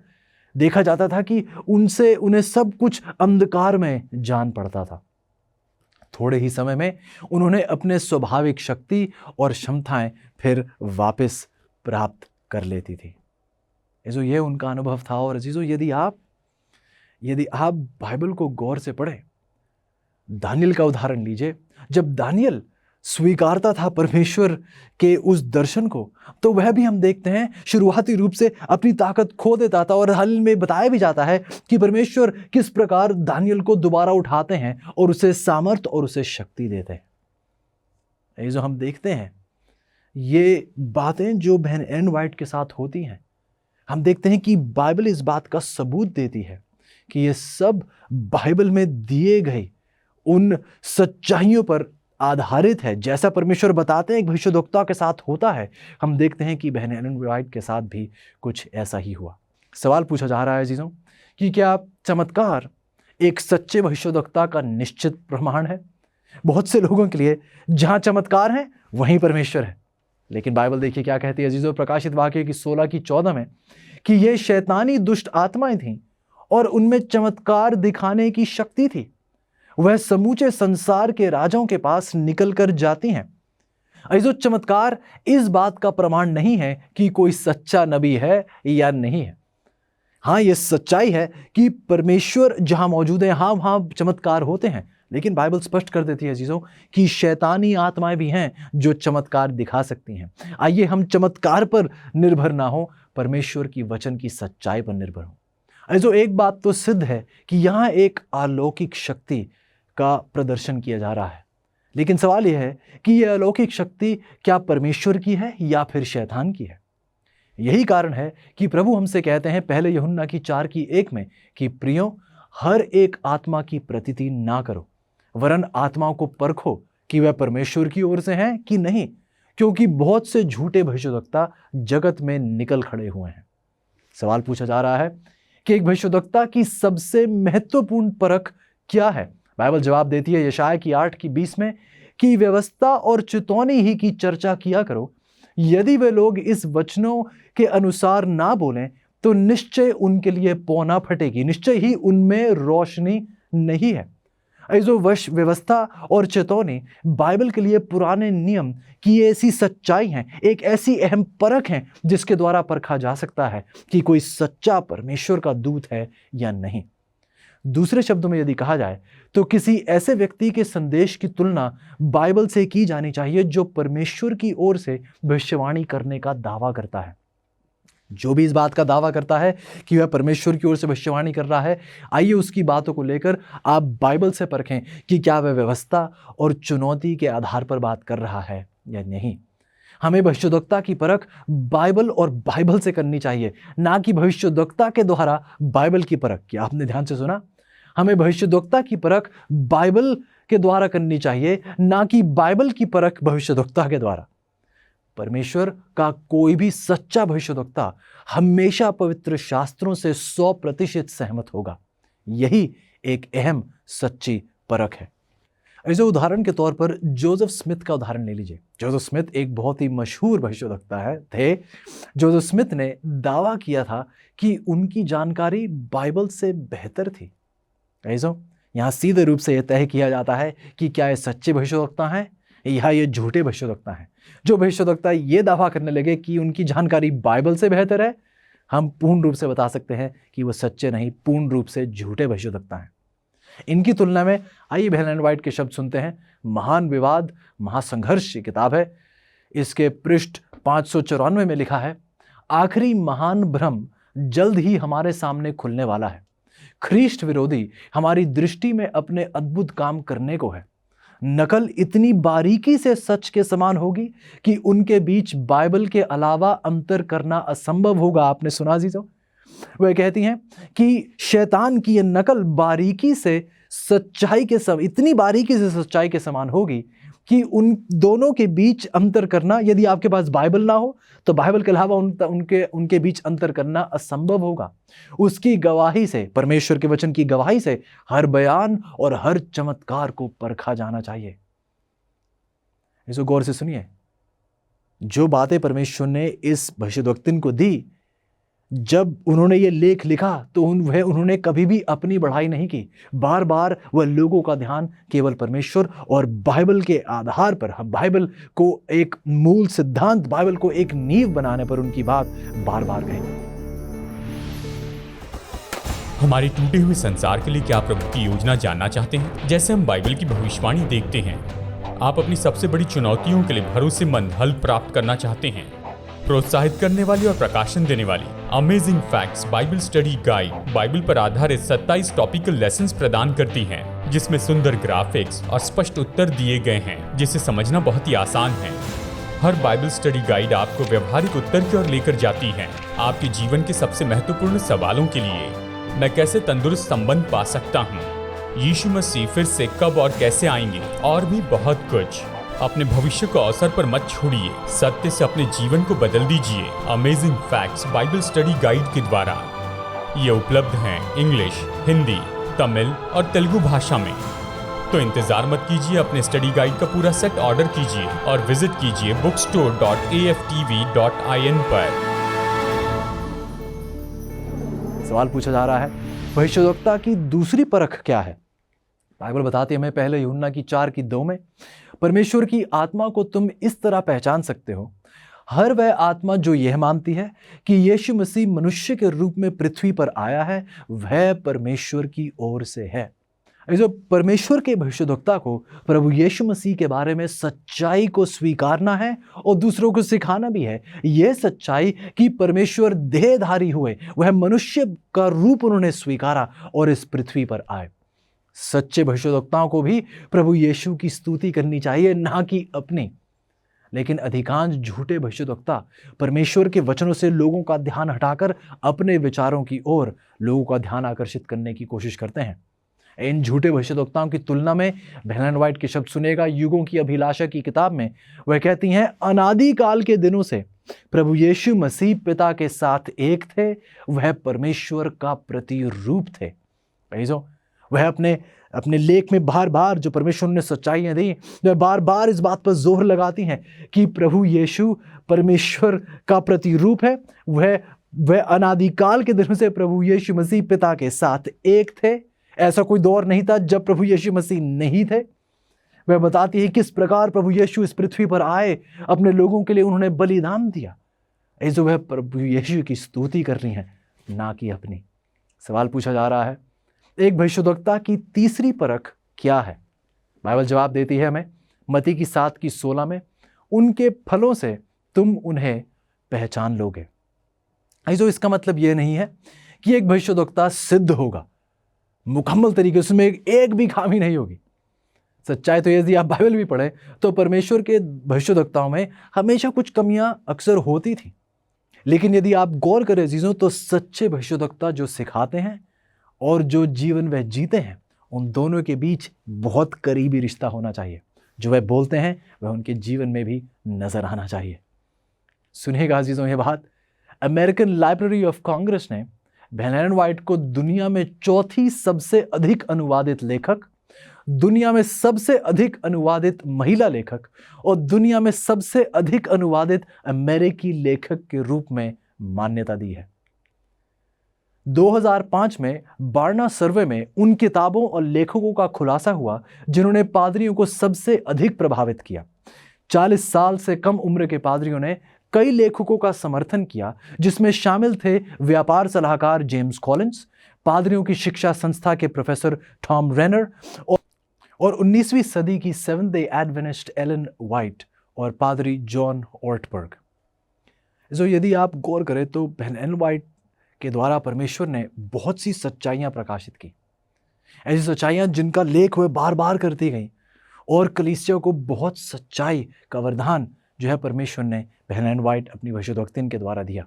देखा जाता था कि उन्हें सब कुछ अंधकार में जान पड़ता था। थोड़े ही समय में उन्होंने अपने स्वाभाविक शक्ति और क्षमताएं फिर वापस प्राप्त कर लेती थी। ये उनका अनुभव था। और अजीजों, यदि आप बाइबल को गौर से पढ़ें, दानियल का उदाहरण लीजिए। जब दानियल स्वीकारता था परमेश्वर के उस दर्शन को, तो वह भी हम देखते हैं शुरुआती रूप से अपनी ताकत खो देता था। और हाल में बताया भी जाता है कि परमेश्वर किस प्रकार दानियल को दोबारा उठाते हैं और उसे सामर्थ्य और उसे शक्ति देते हैं। ये जो हम देखते हैं, ये बातें जो बहन एन वाइट के साथ होती हैं, हम देखते हैं कि बाइबल इस बात का सबूत देती है कि ये सब बाइबल में दिए गए उन सच्चाइयों पर आधारित है। जैसा परमेश्वर बताते हैं एक भविष्यद्वक्ता के साथ होता है, हम देखते हैं कि बहन एलन वाइट के साथ भी कुछ ऐसा ही हुआ। सवाल पूछा जा रहा है जीजों कि क्या चमत्कार एक सच्चे भविष्यद्वक्ता का निश्चित प्रमाण है? बहुत से लोगों के लिए जहां चमत्कार है वहीं परमेश्वर है। लेकिन बाइबल देखिए क्या कहती है जीजों, प्रकाशित वाक्य की 16:14 में, कि ये शैतानी दुष्ट आत्माएं थीं और उनमें चमत्कार दिखाने की शक्ति थी। वह समूचे संसार के राजाओं के पास निकल कर जाती हैं। अजीजों, चमत्कार इस बात का प्रमाण नहीं है कि कोई सच्चा नबी है या नहीं है। हाँ, यह सच्चाई है कि परमेश्वर जहां मौजूद है वहां चमत्कार होते हैं। लेकिन बाइबल स्पष्ट कर देती है अजीजों कि शैतानी आत्माएं भी हैं जो चमत्कार दिखा सकती हैं। आइए हम चमत्कार पर निर्भर ना हो, परमेश्वर की वचन की सच्चाई पर निर्भर हो। अजीजों, एक बात तो सिद्ध है कि यहाँ एक अलौकिक शक्ति का प्रदर्शन किया जा रहा है। लेकिन सवाल यह है कि यह अलौकिक शक्ति क्या परमेश्वर की है या फिर शैतान की है? यही कारण है कि प्रभु हमसे कहते हैं पहले यूहन्ना की 4:1 में कि प्रियो, हर एक आत्मा की प्रतीति ना करो, वरन आत्माओं को परखो कि वह परमेश्वर की ओर से हैं कि नहीं, क्योंकि बहुत से झूठे भविष्यद्वक्ता जगत में निकल खड़े हुए हैं। सवाल पूछा जा रहा है कि एक भविष्यद्वक्ता की सबसे महत्वपूर्ण परख क्या है? बाइबल जवाब देती है यशायाह की 8:20 में कि व्यवस्था और चितौनी ही की चर्चा किया करो। यदि वे लोग इस वचनों के अनुसार ना बोलें तो निश्चय उनके लिए पौना फटेगी, निश्चय ही उनमें रोशनी नहीं है। जो व्यवस्था और चेतावनी बाइबल के लिए पुराने नियम की ऐसी सच्चाई हैं, एक ऐसी अहम परख है जिसके द्वारा परखा जा सकता है कि कोई सच्चा परमेश्वर का दूत है या नहीं। दूसरे शब्दों में यदि कहा जाए तो किसी ऐसे व्यक्ति के संदेश की तुलना बाइबल से की जानी चाहिए जो परमेश्वर की ओर से भविष्यवाणी करने का दावा करता है। जो भी इस बात का दावा करता है कि वह परमेश्वर की ओर से भविष्यवाणी कर रहा है, आइए उसकी बातों को लेकर आप बाइबल से परखें कि क्या वह व्यवस्था और चुनौती के आधार पर बात कर रहा है या नहीं। हमें भविष्यद्वक्ता की परख बाइबल और बाइबल से करनी चाहिए, ना कि भविष्यद्वक्ता के द्वारा बाइबल की परख। क्या आपने ध्यान से सुना? हमें भविष्यद्वक्ता की परख बाइबल के द्वारा करनी चाहिए, ना कि बाइबल की परख भविष्यद्वक्ता के द्वारा। परमेश्वर का कोई भी सच्चा भविष्यद्वक्ता हमेशा पवित्र शास्त्रों से 100% सहमत होगा। यही एक अहम सच्ची परख है। ऐसे उदाहरण के तौर पर जोसेफ स्मिथ का उदाहरण ले लीजिए। जोसेफ स्मिथ एक बहुत ही मशहूर भविष्यवक्ता थे। जोसेफ स्मिथ ने दावा किया था कि उनकी जानकारी बाइबल से बेहतर थी। ऐसा यहाँ सीधे रूप से यह तय किया जाता है कि क्या ये सच्चे भविष्यवक्ता हैं या ये झूठे भविष्यवक्ता हैं। जो भविष्यवक्ता ये दावा करने लगे कि उनकी जानकारी बाइबल से बेहतर है, हम पूर्ण रूप से बता सकते हैं कि वो सच्चे नहीं, पूर्ण रूप से झूठे भविष्यवक्ता हैं। इनकी तुलना में आइए एलन एंड वाइट के शब्द सुनते हैं। महान विवाद महासंघर्ष की किताब है। इसके पृष्ठ 594 में लिखा है, आखिरी महान भ्रम जल्द ही हमारे सामने खुलने वाला है। ख्रीष्ट विरोधी हमारी दृष्टि में अपने अद्भुत काम करने को है। नकल इतनी बारीकी से सच के समान होगी कि उनके बीच बाइबल के अलावा अंतर करना असंभव होगा। आपने सुना अजीजों, वह कहती हैं कि शैतान की यह नकल बारीकी से सच्चाई के इतनी बारीकी से सच्चाई के समान होगी कि उन दोनों के बीच अंतर करना, यदि आपके पास बाइबल ना हो तो बाइबल के अलावा उनके बीच अंतर करना असंभव होगा। उसकी गवाही से, परमेश्वर के वचन की गवाही से हर बयान और हर चमत्कार को परखा जाना चाहिए। इसको गौर से सुनिए। जो बातें परमेश्वर ने इस भविष्यद्वक्तिन को दी, जब उन्होंने ये लेख लिखा तो उन्होंने कभी भी अपनी बढ़ाई नहीं की। बार बार वह लोगों का ध्यान केवल परमेश्वर और बाइबल के आधार पर, हम बाइबल को एक मूल सिद्धांत, बाइबल को एक नींव बनाने पर उनकी बात बार बार कही। हमारे टूटे हुए संसार के लिए क्या प्रभु की योजना जानना चाहते हैं? जैसे हम बाइबल की भविष्यवाणी देखते हैं, आप अपनी सबसे बड़ी चुनौतियों के लिए भरोसेमंद हल प्राप्त करना चाहते हैं। प्रोत्साहित करने वाली और प्रकाशन देने वाली amazing facts Bible study guide Bible पर आधारित 27 टॉपिकल लेसन्स प्रदान करती हैं, जिसमें सुंदर ग्राफिक्स और स्पष्ट उत्तर दिए गए हैं, जिसे समझना बहुत ही आसान है। हर बाइबल स्टडी गाइड आपको व्यवहारिक उत्तर की ओर लेकर जाती है, आपके जीवन के सबसे महत्वपूर्ण सवालों के लिए। मैं कैसे तंदुरुस्त संबंध पा सकता हूँ, यीशु मसीह फिर से कब और कैसे आएंगे, और भी बहुत कुछ। अपने भविष्य को अवसर पर मत छोड़िए, सत्य से अपने जीवन को बदल दीजिए। Amazing facts Bible study guide के द्वारा ये उपलब्ध हैं इंग्लिश, हिंदी, तमिल और तेलुगु भाषा में। तो इंतजार मत कीजिए, अपने स्टडी गाइड का पूरा सेट ऑर्डर कीजिए और विजिट कीजिए bookstore.aftv.in पर। सवाल पूछा जा रहा है, भविष्यद्वक्ता की दूसरी परख क्या है? बाइबल बताती है हमें पहले यूहन्ना की 4:2 में, परमेश्वर की आत्मा को तुम इस तरह पहचान सकते हो, हर वह आत्मा जो यह मानती है कि यीशु मसीह मनुष्य के रूप में पृथ्वी पर आया है, वह परमेश्वर की ओर से है। जो परमेश्वर के भविष्यद्वक्ता को प्रभु यीशु मसीह के बारे में सच्चाई को स्वीकारना है और दूसरों को सिखाना भी है। यह सच्चाई कि परमेश्वर देहधारी हुए, वह मनुष्य का रूप उन्होंने स्वीकारा और इस पृथ्वी पर आए। सच्चे भविष्यद्वक्ताओं को भी प्रभु यीशु की स्तुति करनी चाहिए, ना कि अपनी। लेकिन अधिकांश झूठे भविष्यद्वक्ता परमेश्वर के वचनों से लोगों का ध्यान हटाकर अपने विचारों की ओर लोगों का ध्यान आकर्षित करने की कोशिश करते हैं। इन झूठे भविष्यद्वक्ताओं की तुलना में एलन एंड वाइट के शब्द सुनेगा युगों की अभिलाषा की किताब में। वह कहती हैं, अनादि काल के दिनों से प्रभु यीशु मसीह पिता के साथ एक थे, वह परमेश्वर का प्रतिरूप थे। वह अपने लेख में बार बार जो परमेश्वर ने सच्चाइयां दी, वह बार बार इस बात पर जोर लगाती हैं कि प्रभु यीशु परमेश्वर का प्रतिरूप है। वह अनादिकाल के दिनों से प्रभु यीशु मसीह पिता के साथ एक थे। ऐसा कोई दौर नहीं था जब प्रभु यीशु मसीह नहीं थे। वह बताती है किस प्रकार प्रभु यीशु इस पृथ्वी पर आए, अपने लोगों के लिए उन्होंने बलिदान दिया। ऐसे वह प्रभु यीशु की स्तुति कर रही हैं, ना कि अपनी। सवाल पूछा जा रहा है, एक भविष्यद्वक्ता की तीसरी परख क्या है? बाइबल जवाब देती है हमें मत्ती की 7:16 में, उनके फलों से तुम उन्हें पहचान लोगे। ऐसे इसका मतलब यह नहीं है कि एक भविष्यद्वक्ता सिद्ध होगा मुकम्मल तरीके से, उसमें एक भी खामी नहीं होगी। सच्चाई तो यदि आप बाइबल भी पढ़ें तो परमेश्वर के भविष्यद्वक्ताओं में हमेशा कुछ कमियां अक्सर होती थी। लेकिन यदि आप गौर करें चीज़ों, तो सच्चे भविष्यद्वक्ता जो सिखाते हैं और जो जीवन वह जीते हैं, उन दोनों के बीच बहुत करीबी रिश्ता होना चाहिए। जो वह बोलते हैं वह उनके जीवन में भी नजर आना चाहिए। सुनिएगा अजीजों यह बात, अमेरिकन लाइब्रेरी ऑफ कांग्रेस ने एलन वाइट को दुनिया में चौथी सबसे अधिक अनुवादित लेखक दुनिया में सबसे अधिक अनुवादित महिला लेखक और दुनिया में सबसे अधिक अनुवादित अमेरिकी लेखक के रूप में मान्यता दी है। 2005 में बार्ना सर्वे में उन किताबों और लेखकों का खुलासा हुआ जिन्होंने पादरियों को सबसे अधिक प्रभावित किया। 40 साल से कम उम्र के पादरियों ने कई लेखकों का समर्थन किया, जिसमें शामिल थे व्यापार सलाहकार जेम्स कॉलिंस, पादरियों की शिक्षा संस्था के प्रोफेसर टॉम रेनर और 19वीं सदी की seventh day Adventist Ellen White और पादरी जॉन ऑर्टबर्ग। यदि आप गौर करें तो बहन एलन व्हाइट के द्वारा परमेश्वर ने बहुत सी सच्चाइयां प्रकाशित की, ऐसी सच्चाइयां जिनका लेख वह बार बार करती गई और कलीसिया को बहुत सच्चाई का वरदान जो है परमेश्वर ने बहन एलन व्हाइट अपनी भविष्यद्वक्तिन के द्वारा दिया।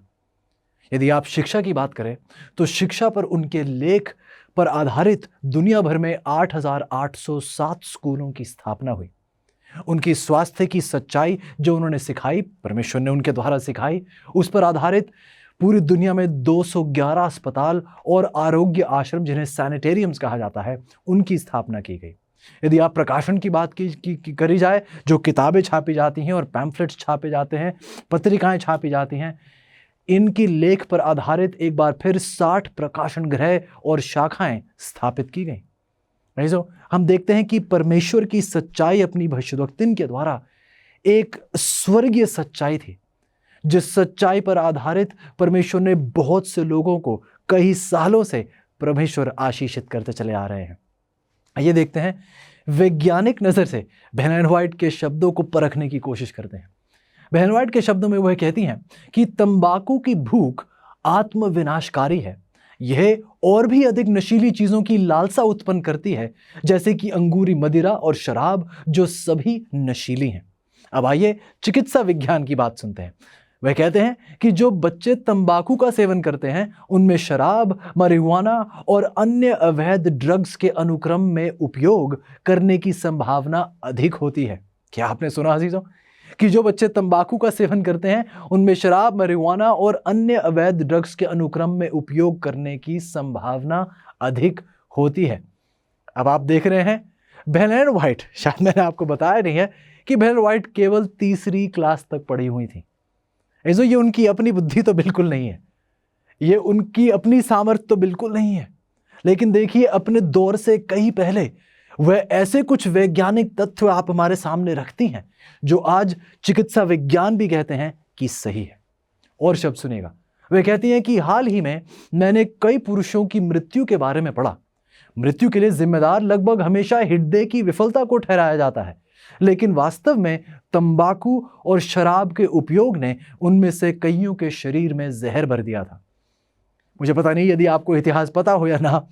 यदि आप शिक्षा की बात करें तो शिक्षा पर उनके लेख पर आधारित दुनिया भर में 8,807 स्कूलों की स्थापना हुई। उनकी स्वास्थ्य की सच्चाई जो उन्होंने सिखाई, परमेश्वर ने उनके द्वारा सिखाई, उस पर आधारित पूरी दुनिया में 211 अस्पताल और आरोग्य आश्रम, जिन्हें सैनिटेरियम्स कहा जाता है, उनकी स्थापना की गई। यदि आप प्रकाशन की बात करी जाए, जो किताबें छापी जाती हैं और पैम्फलेट्स छापे जाते हैं, पत्रिकाएं छापी जाती हैं, इनकी लेख पर आधारित एक बार फिर 60 प्रकाशन गृह और शाखाएं स्थापित की गई। हम देखते हैं कि परमेश्वर की सच्चाई अपनी भविष्यद्वक्तिन के द्वारा एक स्वर्गीय सच्चाई थी, जिस सच्चाई पर आधारित परमेश्वर ने बहुत से लोगों को कई सालों से परमेश्वर आशीषित करते चले आ रहे हैं। आइए देखते हैं, वैज्ञानिक नजर से बहन एलन व्हाइट के शब्दों को परखने की कोशिश करते हैं। बहन व्हाइट के शब्दों में वह कहती हैं कि तंबाकू की भूख आत्मविनाशकारी है। यह और भी अधिक नशीली चीजों की लालसा उत्पन्न करती है, जैसे कि अंगूरी मदिरा और शराब, जो सभी नशीली हैं। अब आइए चिकित्सा विज्ञान की बात सुनते हैं। वह कहते हैं कि जो बच्चे तंबाकू का सेवन करते हैं, उनमें शराब, marijuana और अन्य अवैध ड्रग्स के अनुक्रम में उपयोग करने की संभावना अधिक होती है। क्या आपने सुना अजीजों कि जो बच्चे तंबाकू का सेवन करते हैं, उनमें शराब, marijuana और अन्य अवैध ड्रग्स के अनुक्रम में उपयोग करने की संभावना अधिक होती है। अब आप देख रहे हैं, बहन एलन व्हाइट, शायद मैंने आपको बताया नहीं है कि बहन व्हाइट केवल 3री क्लास तक पढ़ी हुई थी। ये उनकी अपनी बुद्धि तो बिल्कुल नहीं है, ये उनकी अपनी सामर्थ्य तो बिल्कुल नहीं है, लेकिन देखिए अपने दौर से कहीं पहले वह ऐसे कुछ वैज्ञानिक तथ्य आप हमारे सामने रखती हैं जो आज चिकित्सा विज्ञान भी कहते हैं कि सही है। और शब्द सुनेगा, वे कहती हैं कि हाल ही में मैंने कई पुरुषों की मृत्यु के बारे में पढ़ा। मृत्यु के लिए जिम्मेदार लगभग हमेशा हृदय की विफलता को ठहराया जाता है, लेकिन वास्तव में तंबाकू और शराब के उपयोग ने उनमें से कईयों के शरीर में जहर भर दिया था। मुझे पता नहीं यदि आपको इतिहास पता हो या ना,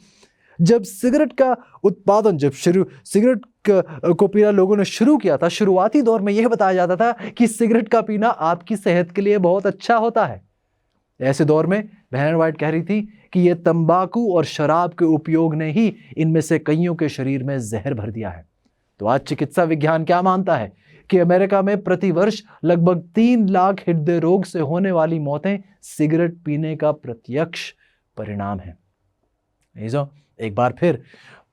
जब सिगरेट का उत्पादन, जब सिगरेट को पीना लोगों ने शुरू किया था, शुरुआती दौर में यह बताया जाता था कि सिगरेट का पीना आपकी सेहत के लिए बहुत अच्छा होता है। ऐसे दौर में बहन एलन व्हाइट कह रही थी कि यह तंबाकू और शराब के उपयोग ने ही इनमें से कईयों के शरीर में जहर भर दिया है। तो आज चिकित्सा विज्ञान क्या मानता है कि अमेरिका में प्रतिवर्ष लगभग 3 लाख हृदय रोग से होने वाली मौतें सिगरेट पीने का प्रत्यक्ष परिणाम है। एक बार फिर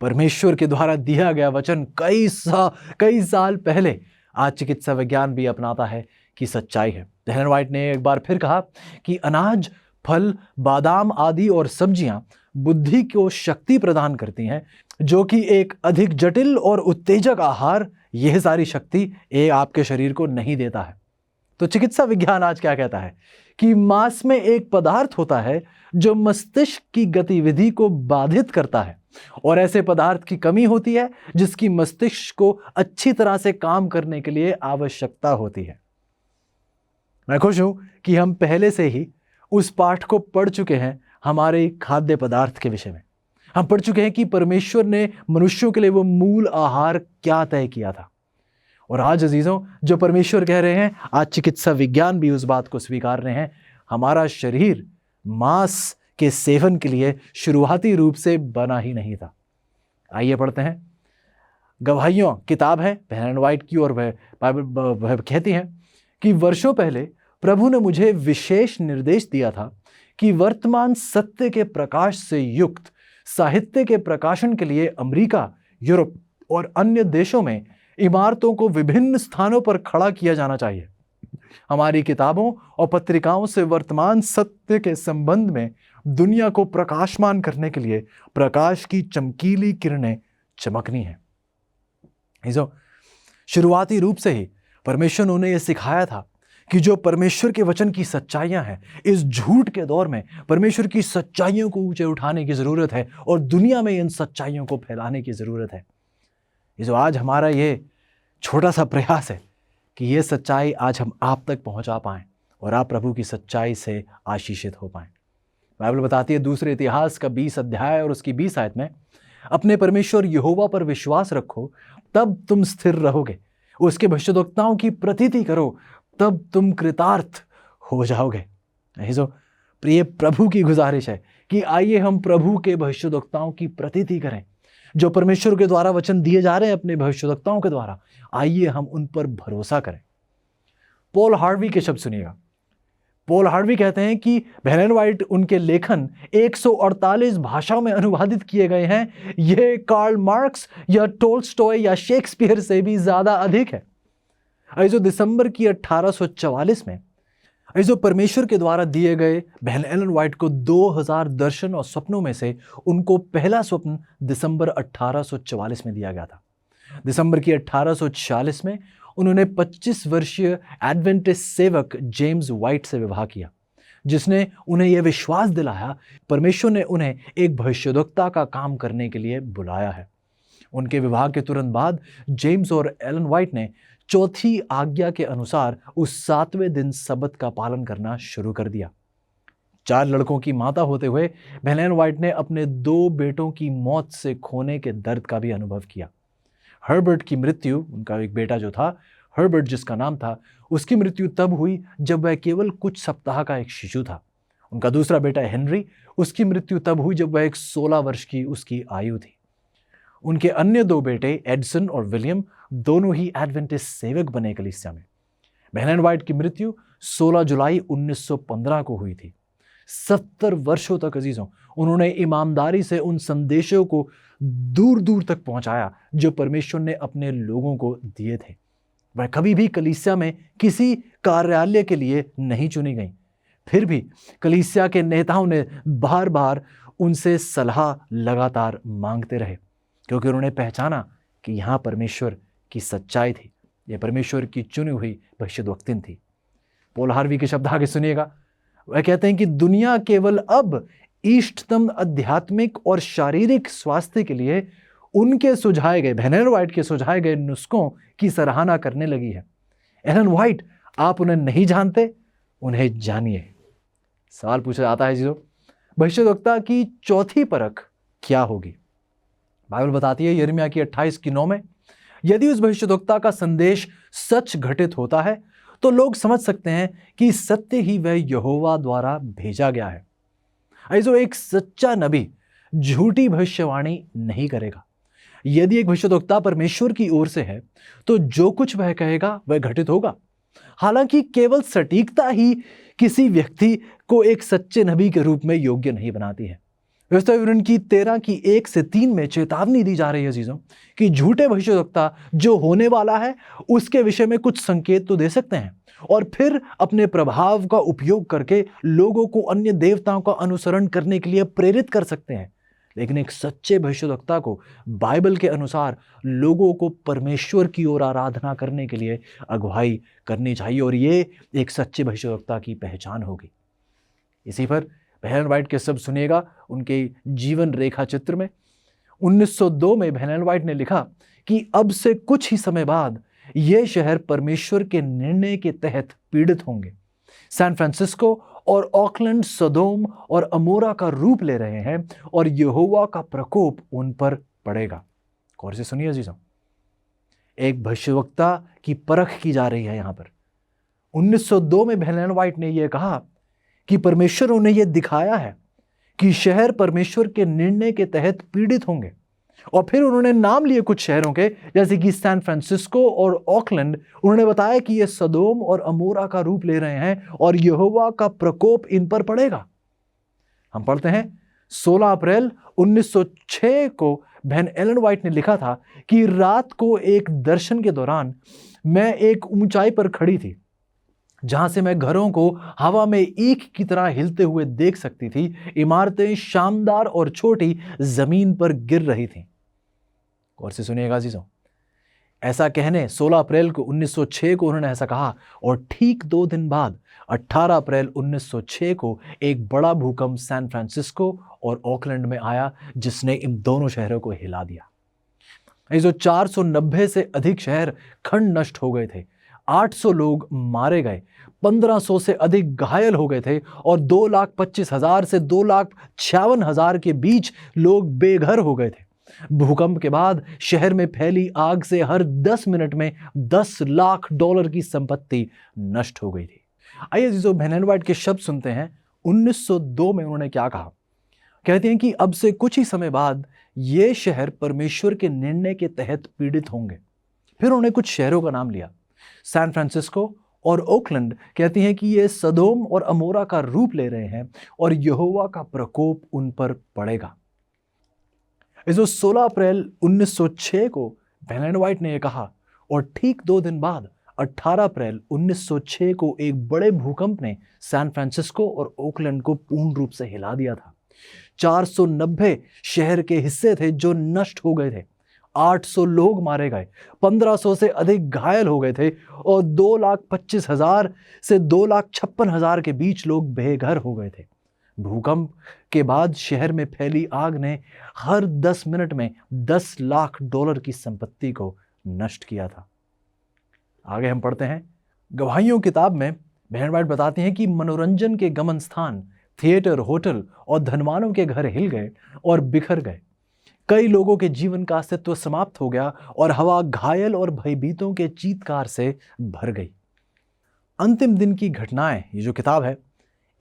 परमेश्वर के द्वारा दिया गया वचन कई साल पहले आज चिकित्सा विज्ञान भी अपनाता है कि सच्चाई है। बहन व्हाइट ने एक बार फिर कहा कि अनाज, फल, बादाम आदि और सब्जियां बुद्धि को शक्ति प्रदान करती हैं, जो कि एक अधिक जटिल और उत्तेजक आहार यह सारी शक्ति आपके शरीर को नहीं देता है। तो चिकित्सा विज्ञान आज क्या कहता है कि मांस में एक पदार्थ होता है जो मस्तिष्क की गतिविधि को बाधित करता है, और ऐसे पदार्थ की कमी होती है जिसकी मस्तिष्क को अच्छी तरह से काम करने के लिए आवश्यकता होती है। मैं खुश हूं कि हम पहले से ही उस पाठ को पढ़ चुके हैं हमारे खाद्य पदार्थ के विषय में। हम पढ़ चुके हैं कि परमेश्वर ने मनुष्यों के लिए वो मूल आहार क्या तय किया था। और आज अजीजों, जो परमेश्वर कह रहे हैं, आज चिकित्सा विज्ञान भी उस बात को स्वीकार रहे हैं, हमारा शरीर मांस के सेवन के लिए शुरुआती रूप से बना ही नहीं था। आइए पढ़ते हैं। गवाहियों किताब है बहन एलन व्हाइट की, और वह कहती हैं कि वर्षों पहले प्रभु ने मुझे विशेष निर्देश दिया था कि वर्तमान सत्य के प्रकाश से युक्त साहित्य के प्रकाशन के लिए अमेरिका, यूरोप और अन्य देशों में इमारतों को विभिन्न स्थानों पर खड़ा किया जाना चाहिए। हमारी किताबों और पत्रिकाओं से वर्तमान सत्य के संबंध में दुनिया को प्रकाशमान करने के लिए प्रकाश की चमकीली किरणें चमकनी है। जो शुरुआती रूप से ही परमेश्वर ने उन्हें यह सिखाया था कि जो परमेश्वर के वचन की सच्चाइयां हैं, इस झूठ के दौर में परमेश्वर की सच्चाइयों को ऊंचे उठाने की जरूरत है और दुनिया में इन सच्चाइयों को फैलाने की जरूरत है। ये जो आज हमारा ये छोटा सा प्रयास है कि ये सच्चाई आज हम आप तक पहुंचा पाएं और आप प्रभु की सच्चाई से आशीषित हो पाएं। बाइबल बताती है दूसरे इतिहास का 20 अध्याय और उसकी 20 आयत में, अपने परमेश्वर यहोवा पर विश्वास रखो तब तुम स्थिर रहोगे, उसके भविष्यद्वक्ताओं की प्रतीति करो तब तुम कृतार्थ हो जाओगे। जो प्रिय प्रभु की गुजारिश है कि आइए हम प्रभु के भविष्यद्वक्ताओं की प्रतीति करें, जो परमेश्वर के द्वारा वचन दिए जा रहे हैं अपने भविष्यद्वक्ताओं के द्वारा, आइए हम उन पर भरोसा करें। पॉल हार्वी के शब्द सुनिएगा। पॉल हार्वी कहते हैं कि एलन व्हाइट उनके लेखन 148 भाषाओं में अनुवादित किए गए हैं। यह कार्ल मार्क्स या टोल्स्टॉय या शेक्सपियर से भी ज्यादा अधिक है। जो दिसंबर की 1844 में जो परमेश्वर के द्वारा दिए गए एलन व्हाइट को 2000 दर्शन और स्वप्नों में से उनको पहला स्वप्न दिसंबर 1844 में दिया गया था। दिसंबर की 1846 में उन्होंने 25 वर्षीय एडवेंटिस्ट सेवक जेम्स व्हाइट से विवाह किया, जिसने उन्हें यह विश्वास दिलाया परमेश्वर ने उन्हें एक भविष्यद्वक्ता का काम करने के लिए बुलाया है। उनके विवाह के तुरंत बाद जेम्स और एलन व्हाइट ने चौथी आज्ञा के अनुसार उस 7वें दिन सबत का पालन करना शुरू कर दिया। 4 लड़कों की माता होते हुए एलन व्हाइट ने अपने 2 बेटों की मौत से खोने के दर्द का भी अनुभव किया। हर्बर्ट की मृत्यु, उनका एक बेटा जो था हर्बर्ट जिसका नाम था, उसकी मृत्यु तब हुई जब वह केवल कुछ सप्ताह का एक शिशु था। उनका दूसरा बेटा हेनरी, उसकी मृत्यु तब हुई जब वह एक 16 वर्ष की उसकी आयु थी। उनके अन्य 2 बेटे एडसन और विलियम दोनों ही एडवेंटिस्ट सेवक बने कलीसिया में। एलन व्हाइट की मृत्यु 16 जुलाई 1915 को हुई थी। 70 वर्षों तक अजीजों उन्होंने ईमानदारी से उन संदेशों को दूर दूर तक पहुंचाया जो परमेश्वर ने अपने लोगों को दिए थे। वह कभी भी कलीसिया में किसी कार्यालय के लिए नहीं चुनी गई। फिर भी कलीसिया के नेताओं ने बार बार उनसे सलाह लगातार मांगते रहे, क्योंकि उन्होंने पहचाना कि यहाँ परमेश्वर की सच्चाई थी, यह परमेश्वर की चुनी हुई भविष्यद्वक्तिन थी। पॉल हार्वी के शब्द आगे सुनिएगा। वह कहते हैं कि दुनिया केवल अब इष्टतम आध्यात्मिक और शारीरिक स्वास्थ्य के लिए उनके सुझाए गए, एलन व्हाइट के सुझाए गए नुस्खों की सराहना करने लगी है। एलन व्हाइट, आप उन्हें नहीं जानते, उन्हें जानिए। सवाल पूछा जाता है जी, भविष्यद्वक्ता की चौथी परख क्या होगी? बाइबल बताती है यिर्मयाह की 28:9 में, यदि उस भविष्यद्वक्ता का संदेश सच घटित होता है तो लोग समझ सकते हैं कि सत्य ही वह यहोवा द्वारा भेजा गया है। ऐसो एक सच्चा नबी झूठी भविष्यवाणी नहीं करेगा। यदि एक भविष्यद्वक्ता परमेश्वर की ओर से है तो जो कुछ वह कहेगा वह घटित होगा। हालांकि केवल सटीकता ही किसी व्यक्ति को एक सच्चे नबी के रूप में योग्य नहीं बनाती है। व्यवस्था विवरण की 13 की 1 से 3 में चेतावनी दी जा रही है चीजों कि झूठे भविष्यद्वक्ता जो होने वाला है उसके विषय में कुछ संकेत तो दे सकते हैं और फिर अपने प्रभाव का उपयोग करके लोगों को अन्य देवताओं का अनुसरण करने के लिए प्रेरित कर सकते हैं। लेकिन एक सच्चे भविष्यद्वक्ता को बाइबल के अनुसार लोगों को परमेश्वर की ओर आराधना करने के लिए अगुवाई करनी चाहिए और ये एक सच्चे भविष्यद्वक्ता की पहचान होगी। इसी पर एलन व्हाइट के शब्द सुनिएगा उनके जीवन रेखा चित्र में। 1902 में एलन व्हाइट ने लिखा कि अब से कुछ ही समय बाद ये शहर परमेश्वर के निर्णय के तहत पीड़ित होंगे। सैन फ्रांसिस्को और ऑकलैंड सदोम और अमोरा का रूप ले रहे हैं और यहोवा का प्रकोप उन पर पड़ेगा। और से सुनिए जीजों, एक भविष्यवक्ता की परख की जा रही है यहां पर। 1902 में एलन व्हाइट ने यह कहा कि परमेश्वर उन्हें यह दिखाया है कि शहर परमेश्वर के निर्णय के तहत पीड़ित होंगे। और फिर उन्होंने नाम लिए कुछ शहरों के, जैसे कि सैन फ्रांसिस्को और ऑकलैंड। उन्होंने बताया कि ये सदोम और अमोरा का रूप ले रहे हैं और यहोवा का प्रकोप इन पर पड़ेगा। हम पढ़ते हैं 16 अप्रैल 1906 को बहन एलन वाइट ने लिखा था कि रात को एक दर्शन के दौरान मैं एक ऊंचाई पर खड़ी थी जहां से मैं घरों को हवा में ईख की तरह हिलते हुए देख सकती थी। इमारतें शानदार और छोटी जमीन पर गिर रही थीं। और से सुनिएगा अजीजों, ऐसा कहने 16 अप्रैल को 1906 को उन्होंने ऐसा कहा और ठीक 2 दिन बाद 18 अप्रैल 1906 को एक बड़ा भूकंप सैन फ्रांसिस्को और ऑकलैंड में आया जिसने इन दोनों शहरों को हिला दिया। ये जो 490 से अधिक शहर खंड नष्ट हो गए थे, 800 लोग मारे गए, 1500 से अधिक घायल हो गए थे और 2,25,000 से 2,56,000 के बीच लोग बेघर हो गए थे। भूकंप के बाद शहर में फैली आग से हर 10 मिनट में $10 लाख की संपत्ति नष्ट हो गई थी। आइए जो बहन एलन वाइट के शब्द सुनते हैं। 1902 में उन्होंने क्या कहा? कहते हैं कि अब से कुछ ही समय बाद ये शहर परमेश्वर के निर्णय के तहत पीड़ित होंगे। फिर उन्होंने कुछ शहरों का नाम लिया, सैन फ्रांसिस्को और ओकलैंड। कहती हैं कि ये सदोम और अमोरा का रूप ले रहे हैं और यहोवा का प्रकोप उन पर पड़ेगा। इस 16 अप्रैल 1906 को बहन एलन वाइट ने यह कहा और ठीक 2 दिन बाद 18 अप्रैल 1906 को एक बड़े भूकंप ने सैन फ्रांसिस्को और ओकलैंड को पूर्ण रूप से हिला दिया था। 490 शहर के हिस्से थे जो नष्ट हो गए थे, 800 लोग मारे गए, 1500 से अधिक घायल हो गए थे और 2,25,000 से 2,56,000 के बीच लोग बेघर हो गए थे। भूकंप के बाद शहर में फैली आग ने हर 10 मिनट में $10 लाख की संपत्ति को नष्ट किया था। आगे हम पढ़ते हैं, गवाहियों किताब में बहन वाइट बताती हैं कि मनोरंजन के गमन स्थान, थिएटर, होटल और धनवानों के घर हिल गए और बिखर गए। कई लोगों के जीवन का अस्तित्व समाप्त हो गया और हवा घायल और भयभीतों के चीत्कार से भर गई। अंतिम दिन की घटनाएं, ये जो किताब है,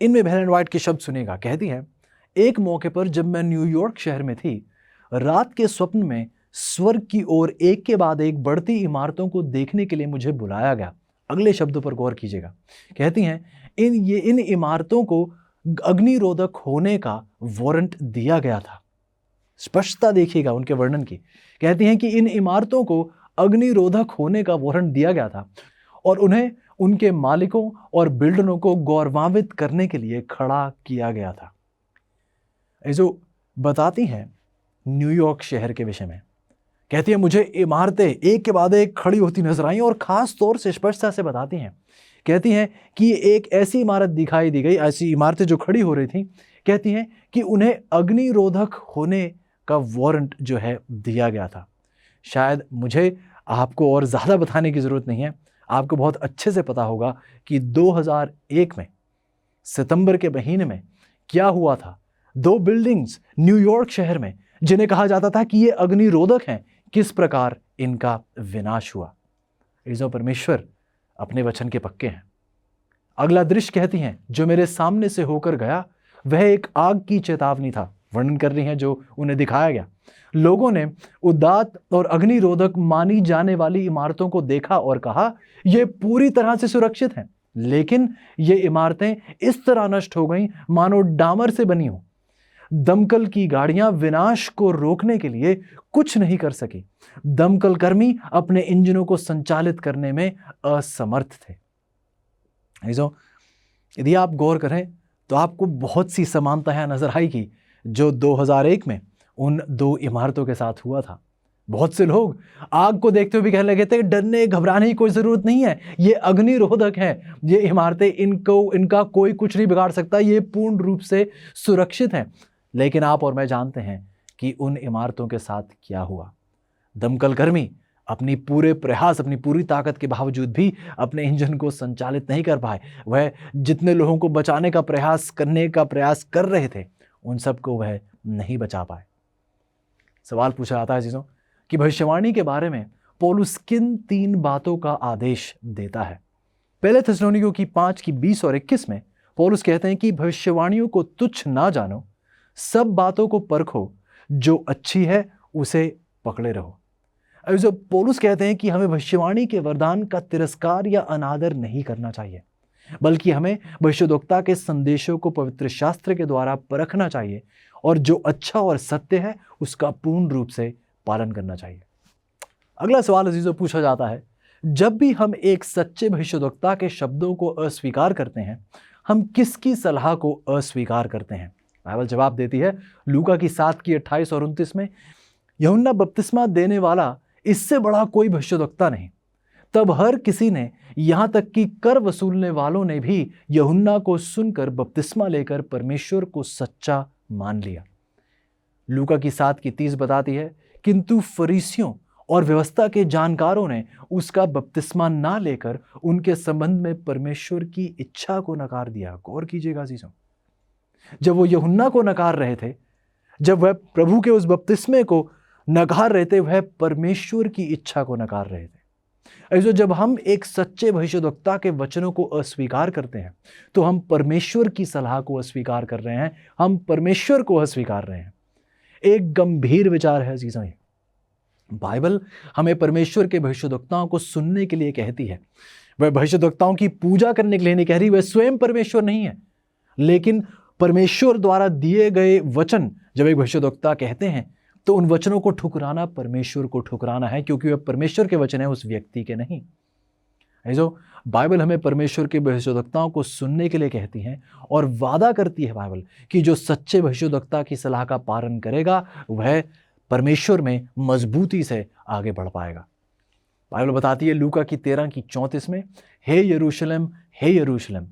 इनमें बहन एलन वाइट के शब्द सुनेगा। कहती हैं, एक मौके पर जब मैं न्यूयॉर्क शहर में थी, रात के स्वप्न में स्वर्ग की ओर एक के बाद एक बढ़ती इमारतों को देखने के लिए मुझे बुलाया गया। अगले शब्दों पर गौर कीजिएगा। कहती हैं, इन इमारतों को अग्निरोधक होने का वारंट दिया गया था। स्पष्टता देखिएगा उनके वर्णन की। कहती हैं कि इन इमारतों को अग्निरोधक होने का वारंट दिया गया था और उन्हें उनके मालिकों और बिल्डरों को गौरवान्वित करने के लिए खड़ा किया गया था। ये जो बताती हैं न्यूयॉर्क शहर के विषय में, कहती है, मुझे इमारतें एक के बाद एक खड़ी होती नजर आई और खास तौर से स्पष्टता से बताती हैं। कहती हैं कि एक ऐसी इमारत दिखाई दी गई, ऐसी इमारतें जो खड़ी हो रही थी, कहती हैं कि उन्हें अग्निरोधक होने का वारंट जो है दिया गया था। शायद मुझे आपको और ज़्यादा बताने की ज़रूरत नहीं है, आपको बहुत अच्छे से पता होगा कि 2001 में सितंबर के महीने में क्या हुआ था। 2 बिल्डिंग्स न्यूयॉर्क शहर में जिन्हें कहा जाता था कि ये अग्निरोधक हैं, किस प्रकार इनका विनाश हुआ। ईजो परमेश्वर अपने वचन के पक्के हैं। अगला दृश्य कहती हैं, जो मेरे सामने से होकर गया वह एक आग की चेतावनी था। वर्णन कर रही हैं जो उन्हें दिखाया गया। लोगों ने उदात्त और अग्निरोधक मानी जाने वाली इमारतों को देखा और कहा, ये पूरी तरह से सुरक्षित हैं, लेकिन ये इमारतें इस तरह नष्ट हो गईं मानो डामर से बनी हो। दमकल की गाड़ियां विनाश को रोकने के लिए कुछ नहीं कर सकी। दमकल कर्मी अपने इंजनों को संचालित करने में असमर्थ थे। यदि आप गौर करें तो आपको बहुत सी समानताएं नजर आएगी जो 2001 में उन 2 इमारतों के साथ हुआ था। बहुत से लोग आग को देखते हुए भी कहने लगे थे, डरने घबराने की कोई जरूरत नहीं है, ये अग्निरोधक है, ये इमारतें इनका कोई कुछ नहीं बिगाड़ सकता, ये पूर्ण रूप से सुरक्षित हैं। लेकिन आप और मैं जानते हैं कि उन इमारतों के साथ क्या हुआ। दमकल कर्मी अपनी पूरे प्रयास, अपनी पूरी ताकत के बावजूद भी अपने इंजन को संचालित नहीं कर पाए। वह जितने लोगों को बचाने का प्रयास कर रहे थे, उन सबको वह नहीं बचा पाए। सवाल पूछा जाता है चीज़ों कि भविष्यवाणी के बारे में पौलुस किन 3 बातों का आदेश देता है। पहले थिस्सलुनीकियों की 5:20 और 21 में पौलुस कहते हैं कि भविष्यवाणियों को तुच्छ ना जानो, सब बातों को परखो, जो अच्छी है उसे पकड़े रहो। अब जो पौलुस कहते हैं कि हमें भविष्यवाणी के वरदान का तिरस्कार या अनादर नहीं करना चाहिए। बल्कि हमें भविष्यद्वक्ता के संदेशों को पवित्र शास्त्र के द्वारा परखना चाहिए और जो अच्छा और सत्य है उसका पूर्ण रूप से पालन करना चाहिए। अगला सवाल अजीजों पूछा जाता है, जब भी हम एक सच्चे भविष्यद्वक्ता के शब्दों को अस्वीकार करते हैं, हम किसकी सलाह को अस्वीकार करते हैं? बाइबल जवाब देती है लूका की 7:28 और 29 में, यूहन्ना बपतिस्मा देने वाला इससे बड़ा कोई भविष्यद्वक्ता नहीं। तब हर किसी ने, यहां तक कि कर वसूलने वालों ने भी यूहन्ना को सुनकर बपतिस्मा लेकर परमेश्वर को सच्चा मान लिया। लूका की 7:30 बताती है, किंतु फरीसियों और व्यवस्था के जानकारों ने उसका बपतिस्मा ना लेकर उनके संबंध में परमेश्वर की इच्छा को नकार दिया। गौर कीजिएगा अजीजों, जब वो यूहन्ना को नकार रहे थे, जब वह प्रभु के उस बपतिस्मे को नकार रहे थे, वह परमेश्वर की इच्छा को नकार रहे थे। ऐसे जब हम एक सच्चे भविष्यद्वक्ता के वचनों को अस्वीकार करते हैं तो हम परमेश्वर की सलाह को अस्वीकार कर रहे हैं, हम परमेश्वर को अस्वीकार रहे हैं। एक गंभीर विचार है अजीजों। बाइबल हमें परमेश्वर के भविष्यद्वक्ताओं को सुनने के लिए कहती है। वह भविष्यद्वक्ताओं की पूजा करने के लिए नहीं कह रही, वह स्वयं परमेश्वर नहीं है, लेकिन परमेश्वर द्वारा दिए गए वचन जब एक भविष्यद्वक्ता कहते हैं तो उन वचनों को ठुकराना परमेश्वर को ठुकराना है, क्योंकि वह परमेश्वर के वचन है, उस व्यक्ति के नहीं। जो बाइबल हमें परमेश्वर के भविष्यद्वक्ताओं को सुनने के लिए कहती है और वादा करती है बाइबल कि जो सच्चे भविष्यद्वक्ता की सलाह का पालन करेगा वह परमेश्वर में मजबूती से आगे बढ़ पाएगा। बाइबल बताती है लूका की 13:34 में, हे यरूशलेम, हे यरूशलेम,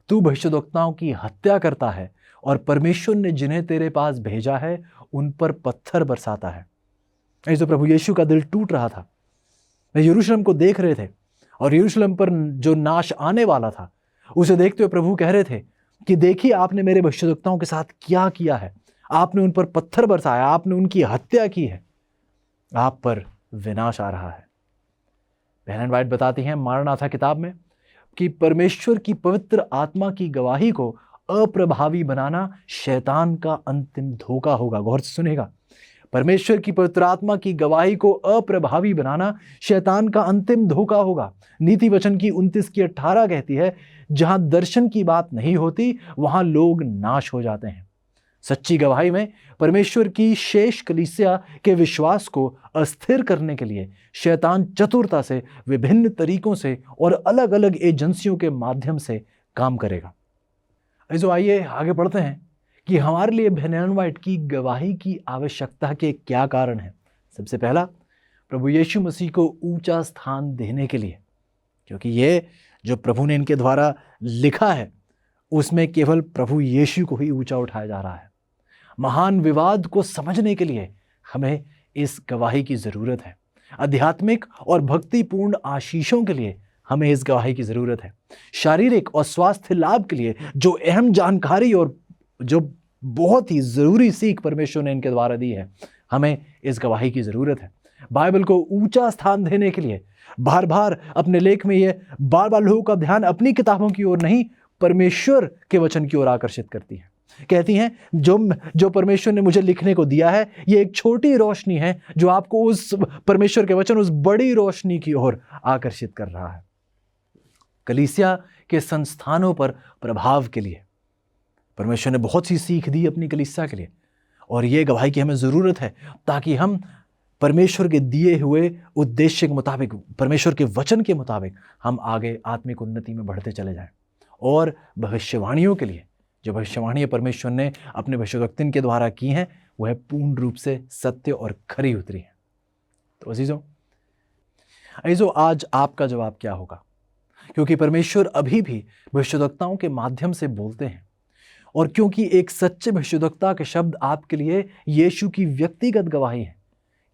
तू भविष्यद्वक्ताओं की हत्या करता है और परमेश्वर ने जिन्हें तेरे पास भेजा है उन पर पत्थर बरसाता है। ऐसे प्रभु यीशु का दिल टूट रहा था। वे यरूशलेम को देख रहे थे और यरूशलेम पर जो नाश आने वाला था उसे देखते हुए प्रभु कह रहे थे कि देखिए आपने मेरे भविष्यद्वक्ताओं के साथ क्या किया है, आपने उन पर पत्थर बरसाया, आपने उनकी हत्या की है, आप पर विनाश आ रहा है। एलेन वाइट बताती हैं मारनाथा किताब में कि परमेश्वर की पवित्र आत्मा की गवाही को अप्रभावी बनाना शैतान का अंतिम धोखा होगा। गौर से सुनेगा, परमेश्वर की पवित्र आत्मा की गवाही को अप्रभावी बनाना शैतान का अंतिम धोखा होगा। नीति वचन की 29:18 कहती है, जहां दर्शन की बात नहीं होती वहां लोग नाश हो जाते हैं। सच्ची गवाही में परमेश्वर की शेष कलीसिया के विश्वास को अस्थिर करने के लिए शैतान चतुरता से विभिन्न तरीकों से और अलग अलग एजेंसियों के माध्यम से काम करेगा। ऐसे आइए आगे बढ़ते हैं कि हमारे लिए एलेन वाइट की गवाही की आवश्यकता के क्या कारण हैं। सबसे पहला, प्रभु यीशु मसीह को ऊंचा स्थान देने के लिए, क्योंकि ये जो प्रभु ने इनके द्वारा लिखा है उसमें केवल प्रभु यीशु को ही ऊंचा उठाया जा रहा है। महान विवाद को समझने के लिए हमें इस गवाही की ज़रूरत है। आध्यात्मिक और भक्तिपूर्ण आशीषों के लिए हमें इस गवाही की ज़रूरत है। शारीरिक और स्वास्थ्य लाभ के लिए जो अहम जानकारी और जो बहुत ही ज़रूरी सीख परमेश्वर ने इनके द्वारा दी है, हमें इस गवाही की ज़रूरत है। बाइबल को ऊंचा स्थान देने के लिए बार बार अपने लेख में ये बार बार लोगों का ध्यान अपनी किताबों की ओर नहीं, परमेश्वर के वचन की ओर आकर्षित करती है। कहती हैं जो परमेश्वर ने मुझे लिखने को दिया है ये एक छोटी रोशनी है जो आपको उस परमेश्वर के वचन, उस बड़ी रोशनी की ओर आकर्षित कर रहा है। कलीसिया के संस्थानों पर प्रभाव के लिए परमेश्वर ने बहुत सी सीख दी अपनी कलीसिया के लिए, और ये गवाही की हमें ज़रूरत है ताकि हम परमेश्वर के दिए हुए उद्देश्य के मुताबिक, परमेश्वर के वचन के मुताबिक हम आगे आत्मिक उन्नति में बढ़ते चले जाएं। और भविष्यवाणियों के लिए, जो भविष्यवाणियाँ परमेश्वर ने अपने भविष्यवक्तन के द्वारा की हैं वह पूर्ण रूप से सत्य और खरी उतरी हैं। तो अजीजों आज आपका जवाब क्या होगा? क्योंकि परमेश्वर अभी भी भविष्यवक्ताओं के माध्यम से बोलते हैं, और क्योंकि एक सच्चे भविष्यवक्ता के शब्द आपके लिए यीशु की व्यक्तिगत गवाही है,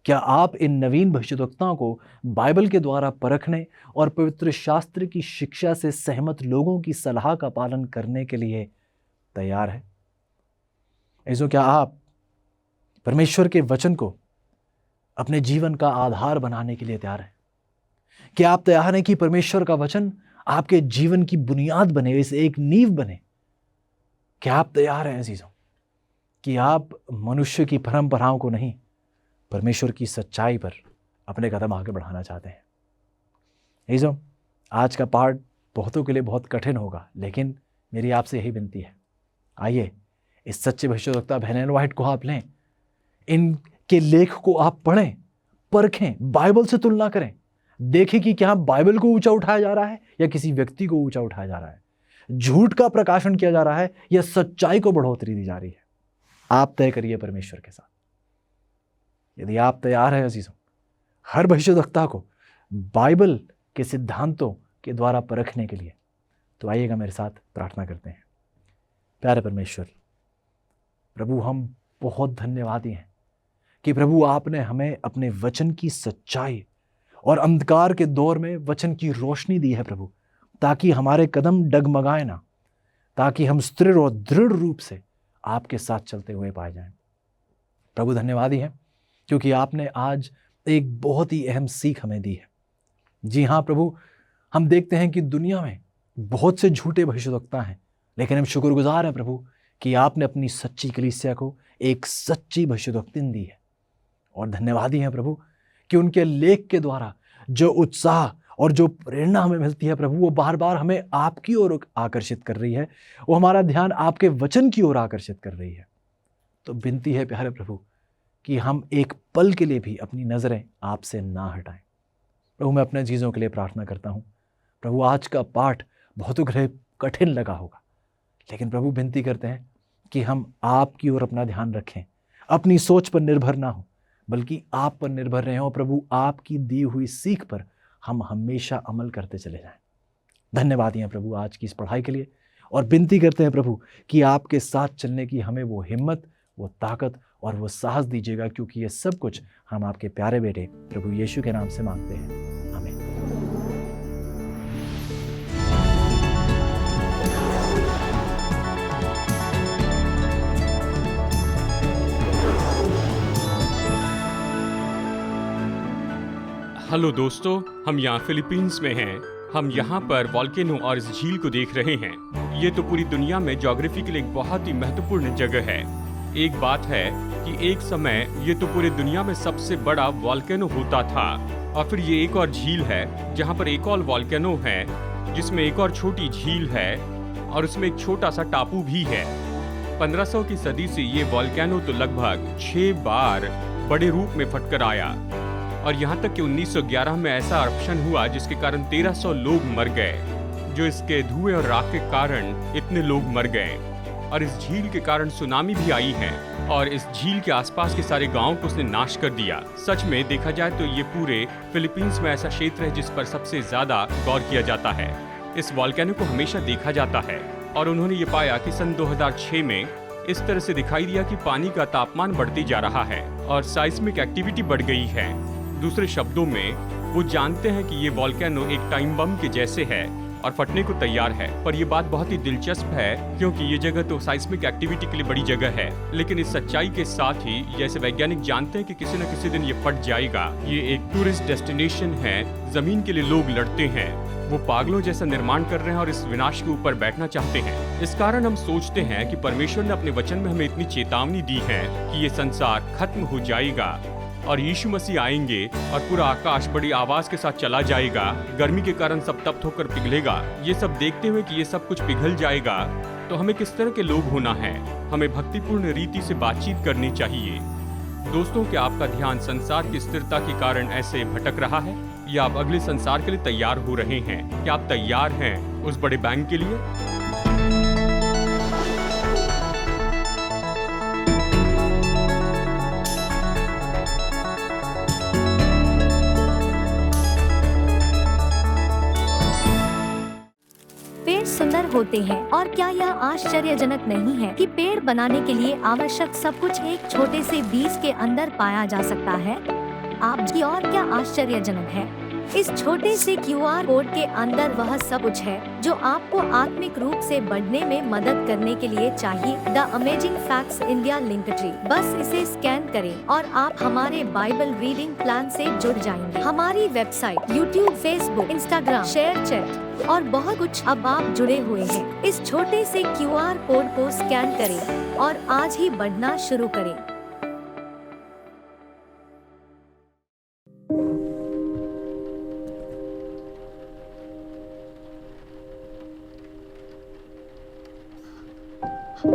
क्या आप इन नवीन भविष्यवक्ताओं को बाइबल के द्वारा परखने और पवित्र शास्त्र की शिक्षा से सहमत लोगों की सलाह का पालन करने के लिए तैयार है? ऐसो क्या आप परमेश्वर के वचन को अपने जीवन का आधार बनाने के लिए तैयार हैं? क्या आप तैयार हैं कि परमेश्वर का वचन आपके जीवन की बुनियाद बने, इसे एक नींव बने? क्या आप तैयार हैं अजीजों कि आप मनुष्य की परंपराओं को नहीं, परमेश्वर की सच्चाई पर अपने कदम आगे बढ़ाना चाहते हैं? अजीजों आज का पाठ बहुतों के लिए बहुत कठिन होगा, लेकिन मेरी आपसे यही विनती है, आइए इस सच्चे भविष्यवक्ता बेन एलन व्हाइट को आप लें, इनके लेख को आप पढ़ें, परखें, बाइबल से तुलना करें, देखें कि क्या बाइबल को ऊंचा उठाया जा रहा है या किसी व्यक्ति को ऊंचा उठाया जा रहा है, झूठ का प्रकाशन किया जा रहा है या सच्चाई को बढ़ोतरी दी जा रही है। आप तय करिए परमेश्वर के साथ। यदि आप तैयार हैं अजीजों, हर भविष्यवक्ता को बाइबल के सिद्धांतों के द्वारा परखने के लिए, तो आइएगा मेरे साथ प्रार्थना करते हैं। प्यारे परमेश्वर, प्रभु हम बहुत धन्यवादी हैं कि प्रभु आपने हमें अपने वचन की सच्चाई और अंधकार के दौर में वचन की रोशनी दी है प्रभु, ताकि हमारे कदम डगमगाए ना, ताकि हम स्थिर और दृढ़ रूप से आपके साथ चलते हुए पाए जाएं। प्रभु धन्यवादी हैं क्योंकि आपने आज एक बहुत ही अहम सीख हमें दी है। जी हाँ प्रभु, हम देखते हैं कि दुनिया में बहुत से झूठे भविष्यवक्ता हैं, लेकिन हम शुक्रगुजार हैं प्रभु कि आपने अपनी सच्ची कलीसिया को एक सच्ची भविष्यवक्तिन दी है। और धन्यवादी हैं प्रभु कि उनके लेख के द्वारा जो उत्साह और जो प्रेरणा हमें मिलती है प्रभु, वो बार बार हमें आपकी ओर आकर्षित कर रही है, वो हमारा ध्यान आपके वचन की ओर आकर्षित कर रही है। तो विनती है प्यारे प्रभु कि हम एक पल के लिए भी अपनी नज़रें आपसे ना हटाएं। प्रभु मैं अपने चीज़ों के लिए प्रार्थना करता हूँ। प्रभु आज का पाठ बहुत कठिन लगा होगा, लेकिन प्रभु विनती करते हैं कि हम आपकी ओर अपना ध्यान रखें, अपनी सोच पर निर्भर ना हो, बल्कि आप पर निर्भर रहें और प्रभु आपकी दी हुई सीख पर हम हमेशा अमल करते चले जाएं। धन्यवाद हैं प्रभु आज की इस पढ़ाई के लिए, और विनती करते हैं प्रभु कि आपके साथ चलने की हमें वो हिम्मत, वो ताकत और वो साहस दीजिएगा, क्योंकि ये सब कुछ हम आपके प्यारे बेटे प्रभु यीशु के नाम से मांगते हैं, आमीन। हेलो दोस्तों, हम यहाँ फिलीपींस में हैं। हम यहाँ पर वॉल्केनो और इस झील को देख रहे हैं। ये तो पूरी दुनिया में ज्योग्राफी के लिए एक बहुत ही महत्वपूर्ण जगह है। एक बात है कि एक समय ये तो पूरी दुनिया में सबसे बड़ा वॉल्केनो होता था, और फिर ये एक और झील है जहाँ पर एक और वॉल्केनो है, जिसमें एक और छोटी झील है और उसमें एक छोटा सा टापू भी है। 1500 की सदी से ये वॉल्केनो तो लगभग 6 बार बड़े रूप में फटकर आया, और यहाँ तक कि 1911 में ऐसा eruption हुआ जिसके कारण 1300 लोग मर गए, जो इसके धुएं और राख के कारण इतने लोग मर गए। और इस झील के कारण सुनामी भी आई है, और इस झील के आसपास के सारे गांवों को उसने नाश कर दिया। सच में देखा जाए तो ये पूरे फिलीपींस में ऐसा क्षेत्र है जिस पर सबसे ज्यादा गौर किया जाता है। इस वॉल्केनो को हमेशा देखा जाता है, और उन्होंने ये पाया कि सन 2006 में इस तरह से दिखाई दिया कि पानी का तापमान बढ़ती जा रहा है और साइस्मिक एक्टिविटी बढ़ गई है। दूसरे शब्दों में वो जानते हैं कि ये वॉल्केनो एक टाइम बम के जैसे है और फटने को तैयार है। पर ये बात बहुत ही दिलचस्प है, क्योंकि ये जगह तो साइस्मिक एक्टिविटी के लिए बड़ी जगह है, लेकिन इस सच्चाई के साथ ही जैसे वैज्ञानिक जानते हैं कि किसी न किसी दिन ये फट जाएगा। ये एक टूरिस्ट डेस्टिनेशन है, जमीन के लिए लोग लड़ते हैं, वो पागलों जैसा निर्माण कर रहे हैं और इस विनाश के ऊपर बैठना चाहते हैं। इस कारण हम सोचते हैं कि परमेश्वर ने अपने वचन में हमें इतनी चेतावनी दी है कि ये संसार खत्म हो जाएगा और यीशु मसीह आएंगे और पूरा आकाश बड़ी आवाज के साथ चला जाएगा। गर्मी के कारण सब तप्त होकर पिघलेगा। ये सब देखते हुए कि ये सब कुछ पिघल जाएगा, तो हमें किस तरह के लोग होना है? हमें भक्तिपूर्ण रीति से बातचीत करनी चाहिए। दोस्तों, क्या आपका ध्यान संसार की स्थिरता के कारण ऐसे भटक रहा है, या आप अगले संसार के लिए तैयार हो रहे हैं? क्या आप तैयार हैं उस बड़े बैंक के लिए? सुंदर होते हैं, और क्या यह आश्चर्यजनक नहीं है कि पेड़ बनाने के लिए आवश्यक सब कुछ एक छोटे से बीज के अंदर पाया जा सकता है? आपकी और क्या आश्चर्यजनक है? इस छोटे से QR कोड के अंदर वह सब कुछ है जो आपको आत्मिक रूप से बढ़ने में मदद करने के लिए चाहिए। द अमेजिंग फैक्ट्स इंडिया लिंकट्री, बस इसे स्कैन करें और आप हमारे बाइबल रीडिंग प्लान से जुड़ जाएंगे। हमारी website, YouTube, Facebook, Instagram, share chat और बहुत कुछ, अब आप जुड़े हुए हैं। इस छोटे से QR कोड को स्कैन करें और आज ही बढ़ना शुरू करें। और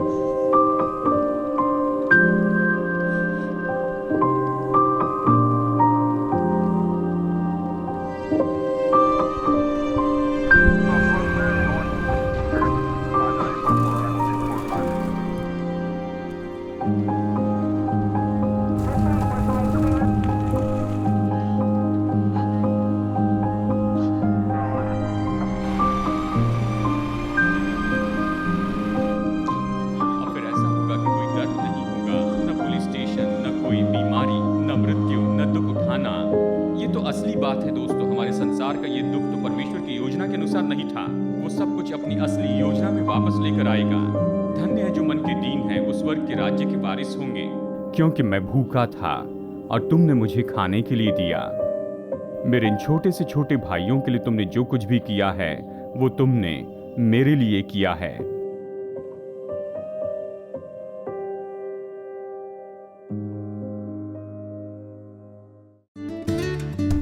फिर ऐसा होगा कि कोई दर्द नहीं होगा, न पुलिस स्टेशन, न कोई बीमारी, न मृत्यु, न दुख उठाना। ये तो असली बात है दोस्तों। हमारे संसार का ये दुख तो परमेश्वर की योजना के अनुसार नहीं था। वो सब कुछ अपनी असली योजना में वापस लेकर आएगा। धन्य है जो मन के दीन है, वो स्वर्ग के राज्य के वारिस होंगे। क्योंकि मैं भूखा था और तुमने मुझे खाने के लिए दिया। मेरे इन छोटे से छोटे भाइयों के लिए तुमने जो कुछ भी किया है वो तुमने मेरे लिए किया है।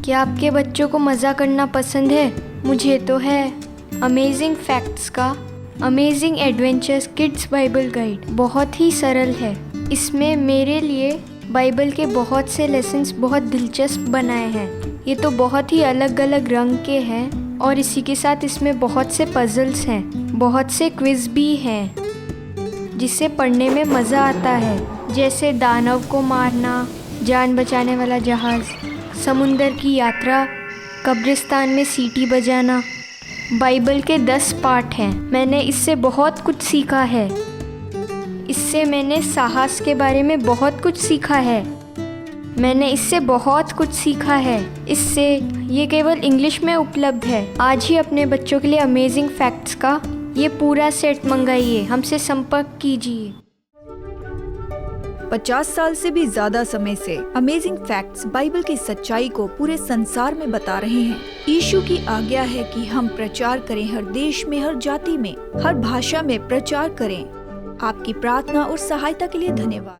क्या आपके बच्चों को मज़ा करना पसंद है? मुझे तो है। अमेजिंग फैक्ट्स का amazing adventures kids Bible guide बहुत ही सरल है। इसमें मेरे लिए बाइबल के बहुत से लेसन्स बहुत दिलचस्प बनाए हैं। ये तो बहुत ही अलग अलग रंग के हैं और इसी के साथ इसमें बहुत से पजल्स हैं, बहुत से क्विज भी हैं जिससे पढ़ने में मज़ा आता है, जैसे दानव को मारना, जान बचाने वाला जहाज़, समुंदर की यात्रा, कब्रिस्तान में सीटी बजाना। बाइबल के 10 पार्ट हैं। मैंने इससे बहुत कुछ सीखा है। इससे मैंने साहस के बारे में बहुत कुछ सीखा है। मैंने इससे बहुत कुछ सीखा है। इससे ये केवल इंग्लिश में उपलब्ध है। आज ही अपने बच्चों के लिए अमेजिंग फैक्ट्स का ये पूरा सेट मंगाइए। हमसे संपर्क कीजिए। 50 साल से भी ज्यादा समय से अमेजिंग फैक्ट्स बाइबल की सच्चाई को पूरे संसार में बता रहे हैं। यीशु की आज्ञा है कि हम प्रचार करें, हर देश में, हर जाति में, हर भाषा में प्रचार करें। आपकी प्रार्थना और सहायता के लिए धन्यवाद।